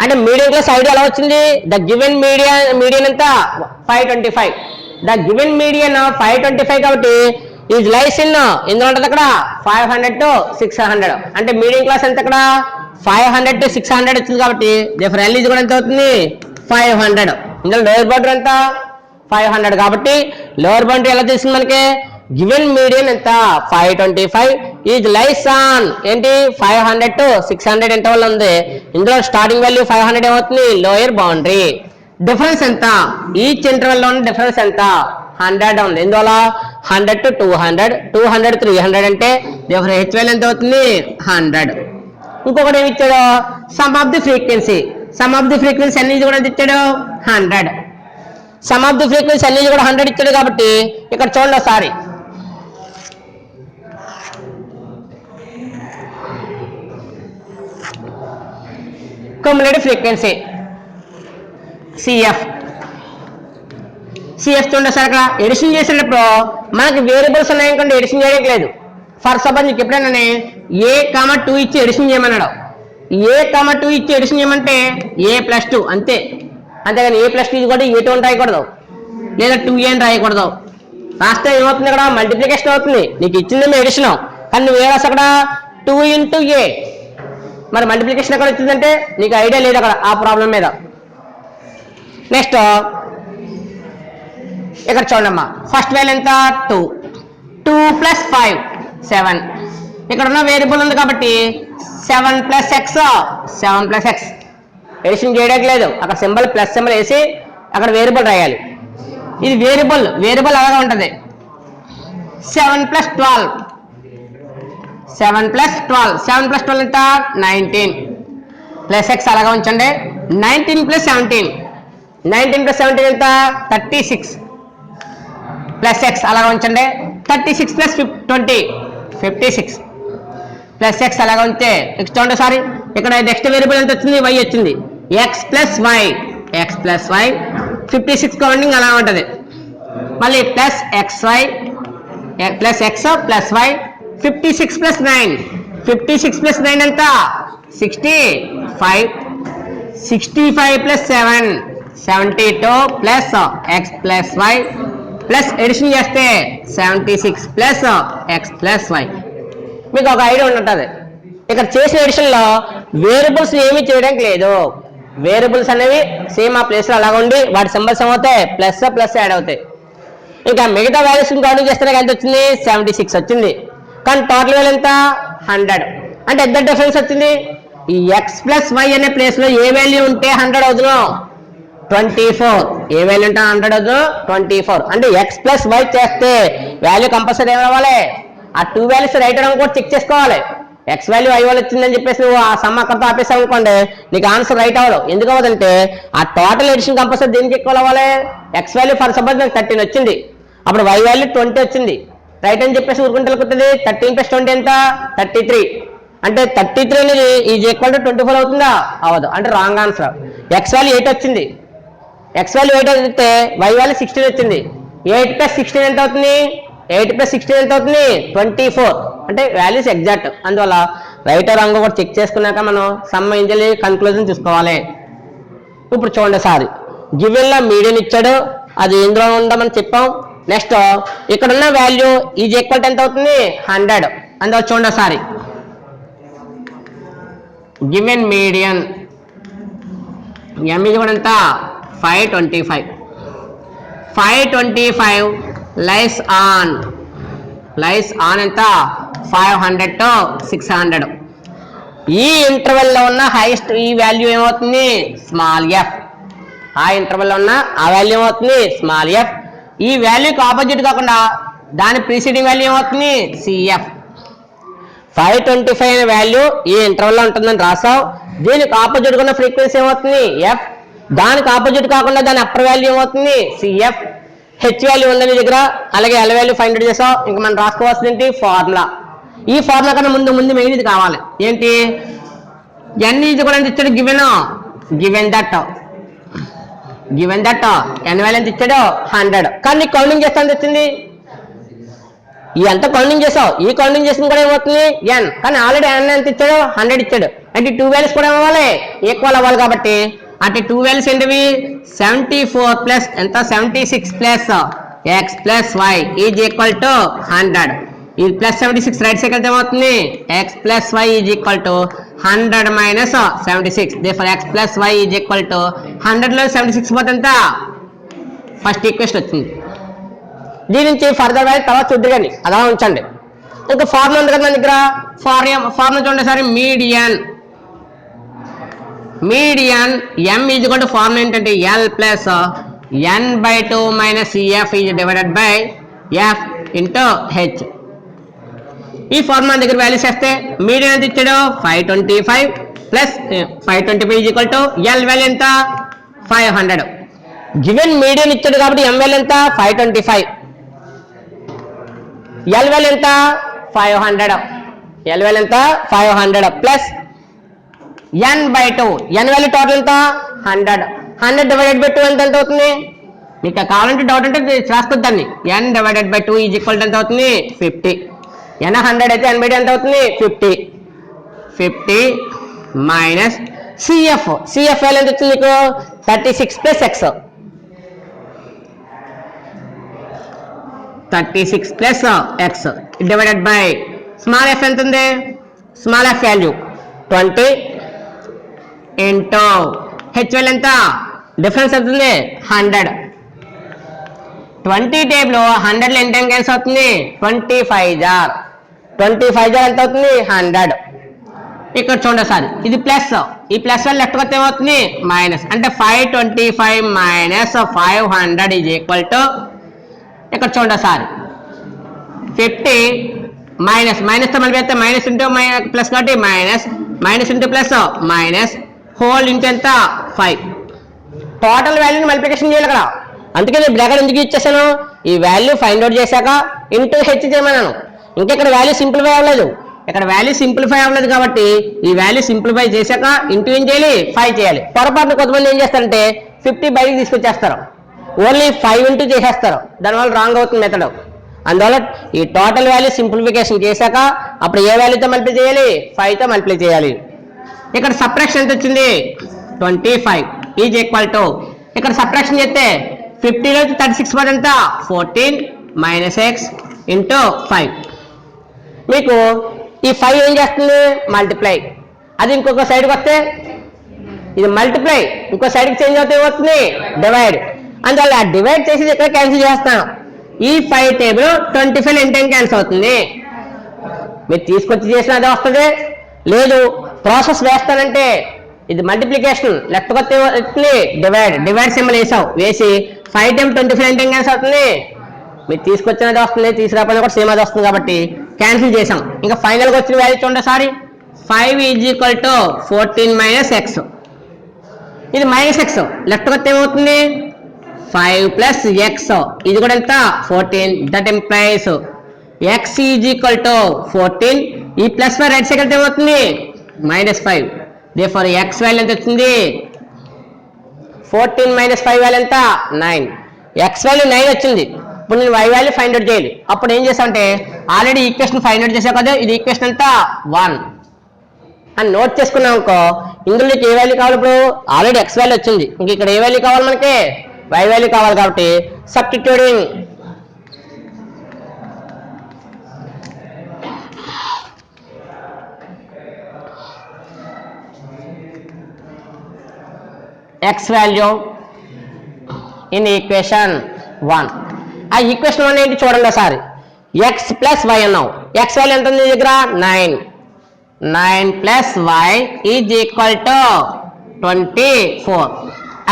అంటే మీడియం క్లాస్ ఐడియా ఎలా వచ్చింది ద గివెన్ మీడియన్ ఎంత 525 ద గివెన్ మీడియన్ 525 కాబట్టి ఈజ్ లైస్ ఇన్ ఎందులో ఉంటుంది అక్కడ 500 to 600 అంటే మీడియం క్లాస్ ఎంత అక్కడ 500 to 600 వచ్చింది కాబట్టి ఎల్ ఈజ్ కూడా ఎంత అవుతుంది 500 ఇందులో లోయర్ బౌండరీ ఎంత 500 కాబట్టి లోయర్ బౌండరీ ఎలా తెలిసింది మనకి గివెన్ మీడియన్ ఎంత 525 ఈజ్ లైస్ ఆన్ ఏంటి 500 to 600 ఇంటర్వల్ ఉంది ఇందులో స్టార్టింగ్ వాల్యూ 500 ఏమవుతుంది లోయర్ బౌండరీ డిఫరెన్స్ ఎంత ఈచ్ ఇంటర్వెల్ లో ఉన్న డిఫరెన్స్ ఎంత 100 ఉంది ఎందువల్ల 100 to 200 200 300 అంటే హెచ్ వాల్యూ ఎంత అవుతుంది 100 ఇంకొకటి ఏమి ఇచ్చాడు సమ్ ఆఫ్ ది ఫ్రీక్వెన్సీ అన్ని కూడా ఎంత ఇచ్చాడు 100 సమ్ ఆఫ్ ది ఫ్రీక్వెన్సీ అన్ని కూడా 100 ఇచ్చాడు కాబట్టి ఇక్కడ చూడండి ఒకసారి క్యుములేటివ్ ఫ్రీక్వెన్సీ సిఎఫ్ చూడండి సార్ అక్కడ ఎడిషన్ చేసేటప్పుడు మనకి వేరియబుల్స్ ఉన్నాయనుకోండి ఎడిషన్ చేయడానికి లేదు ఫర్ సపోజ్ నీకు ఎప్పుడైనా A,2 ఇచ్చి ఎడిషన్ చేయమన్నాడు A,2 ఇచ్చి ఎడిషన్ చేయమంటే A+2 అంతేగాని A+2 కూడా A2 అని రాయకూడదు లేదా 2A అని రాయకూడదు రాస్తే ఏమవుతుంది అక్కడ మల్టిప్లికేషన్ అవుతుంది నీకు ఇచ్చిందేమో ఎడిషన్ కానీ నువ్వు ఏ రాసి అక్కడ 2 into A మరి మల్టిప్లికేషన్ ఎక్కడ వచ్చిందంటే నీకు ఐడియా లేదు అక్కడ ఆ ప్రాబ్లం మీద నెక్స్ట్ ఇక్కడ చూడమ్మా ఫస్ట్ వాల్యూ ఎంత 2 + 5 7 ఇక్కడ ఉన్న వేరియబుల్ ఉంది కాబట్టి 7 + x ఎడిషన్ చేయడానికి లేదు అక్కడ సింబల్ ప్లస్ సింబల్ వేసి అక్కడ వేరియబుల్ రాయాలి ఇది వేరియబుల్ అలాగా ఉంటుంది 7 + 12 ఎంత 19 ప్లస్ x అలాగా ఉంచండి 19 + 17 ఎంత 36 ప్లస్ x అలాగా ఉంచండి 36 + 20 56 ప్లస్ x అలాగా ఉంటే చూడండి సారీ ఇక్కడ నెక్స్ట్ వేరియబుల్ ఎంత వచ్చింది y వచ్చింది x + y 56 కౌంటింగ్ అలా ఉంటుంది మళ్ళీ plus xy plus x plus y 56 + 9 ఎంత 65 + 7 72 plus x plus y plus edition చేస్తే 76 ప్లస్ x ప్లస్ y మీకు ఒక ఐడియా ఉంటుంది ఇక్కడ చేసిన ఎడిషన్లో వేరియబుల్స్ ఏమీ చేయడానికి లేదు వేరియబుల్స్ అనేవి సేమ్ ఆ ప్లేస్లో అలాగ ఉండి వాటి సింబల్స్ ఏమవుతాయి ప్లస్ యాడ్ అవుతాయి ఇంకా మిగతా వాల్యూస్ కౌంటింగ్ చేస్తే ఎంత వచ్చింది 76 వచ్చింది కానీ టోటల్ వాల్యూ ఎంత 100 అంటే ఎంత డిఫరెన్స్ వచ్చింది ఈ x + y అనే ప్లేస్లో ఏ వాల్యూ ఉంటే 100 అవుతున్నాం 24 ఏ వాల్యూ ఉంటే 100 అవుతుందో 24 అంటే x + y చేస్తే వాల్యూ కంపల్సరీ ఏం రావాలి ఆ 2 వాల్యూస్ రైట్ అని కూడా చెక్ చేసుకోవాలి x వాల్యూ y వాల్యూ వచ్చిందని చెప్పేసి నువ్వు ఆ సమ్ అక్కడతో ఆపేసావు అనుకోండి నీకు ఆన్సర్ రైట్ అవ్వదు ఎందుకు అవ్వదంటే ఆ టోటల్ ఎడిషన్ కంపల్సరీ దేనికి ఎక్కువ అవ్వాలి x వాల్యూ ఫర్ సపోజ్ నాకు 13 వచ్చింది అప్పుడు y వాల్యూ 20 వచ్చింది రైట్ అని చెప్పేసి ఊరుకుంటే 13 + 20 ఎంత 33 అంటే 33 అనేది ఈజ్ ఈక్వల్ టు 24 అవుతుందా అవ్వదు అంటే రాంగ్ ఆన్సర్ x వాల్యూ 8 వచ్చింది x వాల్యూ 8 అయితే y వాల్యూ 16 వచ్చింది 8 + 16 ఎంత అవుతుంది 8 + 16 ఎంత అవుతుంది 24 అంటే వాల్యూస్ ఎగ్జాక్ట్ అందువల్ల రైట్ రాంగ్ కూడా చెక్ చేసుకున్నాక మనం సమ్ ఇంజలి కన్క్లూజన్ చూసుకోవాలి ఇప్పుడు చూడండి సార్ గివెన్ లో మీడియన్ ఇచ్చాడు అది ఇందులో ఉండమని చెప్పాం నెక్స్ట్ ఇక్కడ ఉన్న వాల్యూ ఈజ్ ఈక్వల్ టు ఎంత అవుతుంది 100 అందువల్ల చూడండి sir given median m is కూడా ఎంత 525 లైస్ ఆన్ ఎంత 500 to 600 ఈ ఇంటర్వెల్లో ఉన్న హైయెస్ట్ ఈ వాల్యూ ఏమవుతుంది స్మాల్ f ఆ ఇంటర్వెల్లో ఉన్న ఆ వాల్యూ ఏమవుతుంది స్మాల్ f ఈ వాల్యూకి ఆపోజిట్ కాకుండా దాని ప్రీసీడింగ్ వాల్యూ ఏమవుతుంది cf 525 అనే వాల్యూ ఈ ఇంటర్వెల్లో ఉంటుందని రాసావు దీనికి ఆపోజిట్ ఉన్న ఫ్రీక్వెన్సీ ఏమవుతుంది f దానికి ఆపోజిట్ కాకుండా దాని అప్పర్ వాల్యూ ఏమవుతుంది cf హెచ్ వాల్యూ ఉందని దగ్గర అలాగే ఎల్ వాల్యూ ఫైండ్ అవుట్ చేసాం ఇంకా మనం రాసుకోవాల్సింది ఏంటి ఫార్ములా ఈ ఫార్ములా కన్నా ముందు మెయిన్ ఇది కావాలి ఏంటి n ఈజ్ కూడా ఎంత ఇచ్చాడు given that given that n value ఎంత ఇచ్చాడు 100. కానీ నీకు కౌంటింగ్ చేస్తే ఎంత వచ్చింది? ఈ ఎంత కౌంటింగ్ చేసావు, ఈ కౌంటింగ్ చేసిన కూడా ఏమవుతుంది n. కానీ ఆల్రెడీ n ఎంత ఇచ్చాడు 100 ఇచ్చాడు. అంటే 2 వాల్యూస్ కూడా ఏమవ్వాలి ఈక్వల్ అవ్వాలి. కాబట్టి అంటే 2 వాల్యూస్ ఏంటివి 74 ప్లస్ ఎంత 76 plus x plus y is equal to 100. ఇది ప్లస్ 76 రైట్ సైడ్ వెళ్తే ఏమవుతుంది x plus y is equal to 100 minus 76. Therefore x plus y is equal to 100 లో 76 పోతే ఎంత ఫస్ట్ ఈక్వేషన్ వచ్చింది. దీని నుంచి ఫర్దర్ వాల్యూ తర్వాత చూద్దు కానీ అలా ఉంచండి. ఇంకా ఫార్ములా ఉంది కదా మన దగ్గర, ఫార్ములా చూడండి sir. Median m is equal to formula ఏంటంటే l plus n/2 minus f is divided by f into h. ఈ ఫార్ములా దగ్గర వాల్యూస్ వేస్తే మీడియన్ ఎంత ఇచ్చాడు 525 plus 525 is equal to l value ఎంత 500. గివెన్ మీడియన్ ఇచ్చాడు కాబట్టి m వాల్యూ ఎంత 525, l వాల్యూ ఎంత 500, l వాల్యూ ఎంత 500 plus n/2, n value total ఎంత 100 డివైడెడ్ బై 2 ఎంత అవుతుంది? మీకు కావాలంటే డౌట్ అంటే రాసుకొద్దాన్ని. n divided by 2 is equal ఎంత అవుతుంది 50. n 100 అయితే n/2 ఎంత అవుతుంది 50 మైనస్ cf వాల్యూ ఎంత వచ్చింది మీకు 36 plus x 36 plus x divided by small f ఎంత ఉంది? Small f value 20 into h value ఎంత డిఫరెన్స్ ఎంత ఉంది 100. 20 టేబుల్ 100 లో ఎంత క్యాన్సిల్ అవుతుంది 25 జార్ ఎంత అవుతుంది 100. ఇక్కడ చూడండి సార్ ఇది ప్లస్, ఈ ప్లస్ వల్ల లెఫ్ట్ కొత్త ఏమవుతుంది మైనస్. అంటే 525 మైనస్ 500 ఈజ్ ఈక్వల్ టు ఇక్కడ చూడండి సార్ 50 మైనస్ తో మళ్ళీ మైనస్ ఇంటూ ప్లస్ కాబట్టి minus into plus minus hole into ఎంత 5. టోటల్ వాల్యూని మల్టిప్లికేషన్ చేయాలి అక్కడ. అందుకని బ్రాకెట్ ఎందుకు ఇచ్చేసాను, ఈ వాల్యూ ఫైండ్ అవుట్ చేశాక ఇంటూ హెచ్ చేయమన్నాను. ఇంకా ఇక్కడ వాల్యూ సింప్లిఫై అవ్వలేదు, కాబట్టి ఈ వాల్యూ సింప్లిఫై చేశాక ఇంటూ ఏం చేయాలి 5 చేయాలి. పొరపాటున కొంతమంది ఏం చేస్తారంటే 50 బయటికి తీసుకొచ్చేస్తారు, ఓన్లీ 5 ఇంటూ చేసేస్తారు. దానివల్ల రాంగ్ అవుతుంది మెథడ్. అందువల్ల ఈ టోటల్ వాల్యూ సింప్లిఫికేషన్ చేశాక అప్పుడు ఏ వాల్యూతో మల్టిప్లై చేయాలి 5తో మల్టిప్లై చేయాలి. ఇక్కడ సబ్ట్రాక్షన్ ఎంత వచ్చింది 25 ఈజ్ ఈక్వల్ టు ఇక్కడ సబ్ట్రాక్షన్ చేస్తే 50 నుంచి 36 పోతే ఎంత 14 మైనస్ x ఇంటూ 5. మీకు ఈ 5 ఏం చేస్తుంది మల్టిప్లై, అది ఇంకొక సైడ్కి వస్తే ఇది మల్టిప్లై ఇంకో సైడ్కి చేంజ్ అవుతే ఏమవుతుంది డివైడ్. అందువల్ల డివైడ్ చేసి ఇక్కడ క్యాన్సిల్ చేస్తాను. ఈ 5 టేబుల్ 25 ఎంత క్యాన్సిల్ అవుతుంది. మీరు తీసుకొచ్చి చేసిన అదే వస్తుంది, లేదు ప్రాసెస్ వేస్తానంటే ఇది మల్టిప్లికేషన్ లెఫ్ట్ కొత్త డివైడ్ సింబల్ వేసి 5 టైమ్ 25 ఎంత క్యాన్సిల్ అవుతుంది. మీరు తీసుకొచ్చినది వస్తుంది, తీసుకురాకపోయినా కూడా సేమ్ అది వస్తుంది కాబట్టి క్యాన్సిల్ చేసాం. ఇంకా ఫైనల్గా వచ్చిన వాల్యూ చూడండి sorry 5 is equal to 14 minus x. ఇది మైనస్ x లెఫ్ట్ కొత్త ఏమవుతుంది 5 ప్లస్ x, ఇది కూడా ఎంత 14. That employees x is equal to 14. ఈ ప్లస్ 5 రైట్ సైడ్ ఏమవుతుంది -5. దేర్ఫోర్ x వాల్యూ ఎంత వచ్చింది 14 మైనస్ 5 వాల్యూ ఎంత 9. x వాల్యూ 9 వచ్చింది. ఇప్పుడు నేను y వాల్యూ ఫైండ్ అవుట్ చేయాలి. అప్పుడు ఏం చేస్తామంటే ఆల్రెడీ ఈక్వేషన్ ఫైండ్ అవుట్ చేసా కదా, ఇది ఈక్వేషన్ ఎంత 1 అని నోట్ చేసుకున్నాం అనుకో. ఇందులో ఏ వాల్యూ కావాలి, ఇప్పుడు ఆల్రెడీ x వాల్యూ వచ్చింది, ఇంక ఇక్కడ ఏ వాల్యూ కావాలి మనకి y వాల్యూ కావాలి. కాబట్టి substituting x value in equation 1. ఆ ఈక్వేషన్ 1 ఏంటి చూడండి ఒకసారి. x ప్లస్ y అన్నావు, x వాల్యూ ఎంత ఉంది దగ్గర 9 plus y is equal to 24.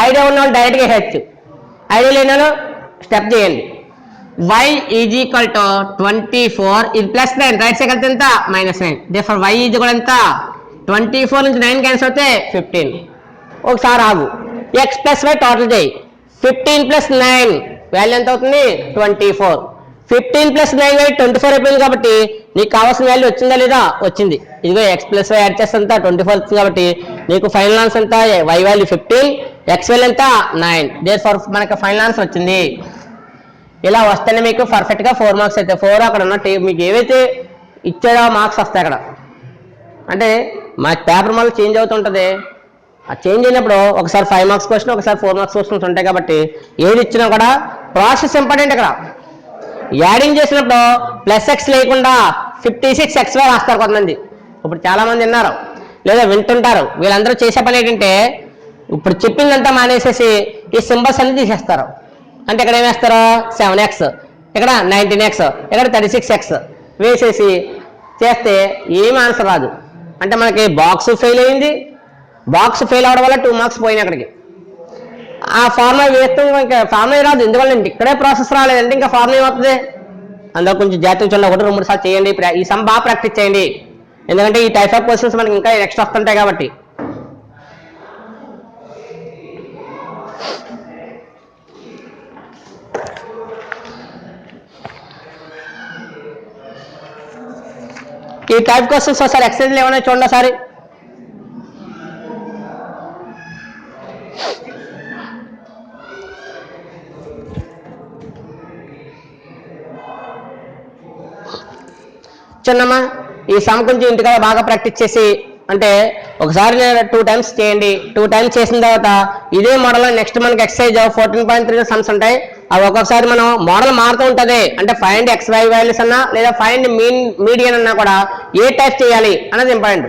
Idea ఉన్న వాళ్ళు డైరెక్ట్గా హెచ్, ఐడియా లేని స్టెప్ చేయండి. y ఈజ్ ఈక్వల్ టు 24, ఇది ప్లస్ 9 రైట్ సైడ్ వెళ్తే ఎంత -9. దేర్ఫోర్ y ఈజ్ కూడా ఎంత 24 నుంచి 9 క్యాన్సిల్ అవుతే 15. ఒకసారి ఆగు, x ప్లస్ y టోటల్ చేయి. 15 ప్లస్ 9 వాల్యూ ఎంత అవుతుంది 24. 15 ప్లస్ 9 వాల్యూ 24 అయిపోయింది. కాబట్టి నీకు కావాల్సిన వాల్యూ వచ్చిందా లేదా వచ్చింది. ఇదిగో ఎక్స్ ప్లస్ వై యాడ్ చేస్తే అంతా 24 వస్తుంది కాబట్టి నీకు ఫైనల్ ఆన్సర్ ఎంత వై వాల్యూ 15, ఎక్స్ వాల్యూ ఎంత 9. దేర్ ఫర్ మనకి ఫైనల్ ఆన్సర్ వచ్చింది. ఇలా వస్తేనే మీకు పర్ఫెక్ట్గా 4 మార్క్స్ అయితే 4 అక్కడ ఉన్న మీకు ఏవైతే ఇచ్చారో మార్క్స్ వస్తాయి అక్కడ. అంటే మా పేపర్ మళ్ళీ చేంజ్ అవుతుంటుంది. ఆ చేంజ్ అయినప్పుడు ఒకసారి 5 మార్క్స్ క్వశ్చన్, ఒకసారి 4 మార్క్స్ క్వశ్చన్స్ ఉంటాయి కాబట్టి ఏది ఇచ్చినా కూడా ప్రాసెస్ ఇంపార్టెంట్. ఇక్కడ యాడింగ్ చేసినప్పుడు ప్లస్ ఎక్స్ లేకుండా 56 ఎక్స్ వై రాస్తారు కొంతమంది. ఇప్పుడు చాలామంది విన్నారు లేదా వింటుంటారు. వీళ్ళందరూ చేసే పని ఏంటంటే ఇప్పుడు చెప్పిందంతా మానేసేసి ఈ సింబల్స్ అన్ని తీసేస్తారు. అంటే ఇక్కడ ఏమేస్తారు 7x, ఇక్కడ 19x, ఇక్కడ 36x వేసేసి చేస్తే ఏమి ఆన్సర్ రాదు. అంటే మనకి బాక్స్ ఫెయిల్ అయింది. బాక్స్ ఫెయిల్ అవడం వల్ల 2 మార్క్స్ పోయినాయి అక్కడికి. ఆ ఫార్ములా వేస్తే ఇంకా ఫార్ములా రాదు. ఎందువల్ల ఇక్కడే ప్రాసెస్ రాలేదంటే ఇంకా ఫార్ములా ఏమవుతుంది. అందులో కొంచెం జాతీయ చల్ల 1-2 సార్లు చేయండి. ఈ సమ్ బాగా ప్రాక్టీస్ చేయండి. ఎందుకంటే ఈ టైప్ ఆఫ్ క్వశ్చన్స్ మనకి ఇంకా ఎక్స్ట్రా వస్తుంటాయి కాబట్టి. ఈ టైప్ క్వశ్చన్స్ ఒకసారి ఎక్సర్సైజ్లు ఏమైనా చూడండి ఒకసారి. చూడమ్మా, ఈ సమ్ కొంచెం ఇంటికాడ బాగా ప్రాక్టీస్ చేసి అంటే ఒకసారి 2 టైమ్స్ చేయండి. 2 టైమ్స్ చేసిన తర్వాత ఇదే మోడల్ నెక్స్ట్ మనకి ఎక్సర్సైజ్ 14.3 సమ్స్ ఉంటాయి. అవి ఒక్కొక్కసారి మనం మోడల్ మారుతూ ఉంటుంది. అంటే ఫైండ్ ఎక్స్ వై వాల్యూస్ అన్నా లేదా ఫైండ్ మీడియన్ అన్నా కూడా ఏ టైప్ చేయాలి అన్నది ఇంపార్టెంట్.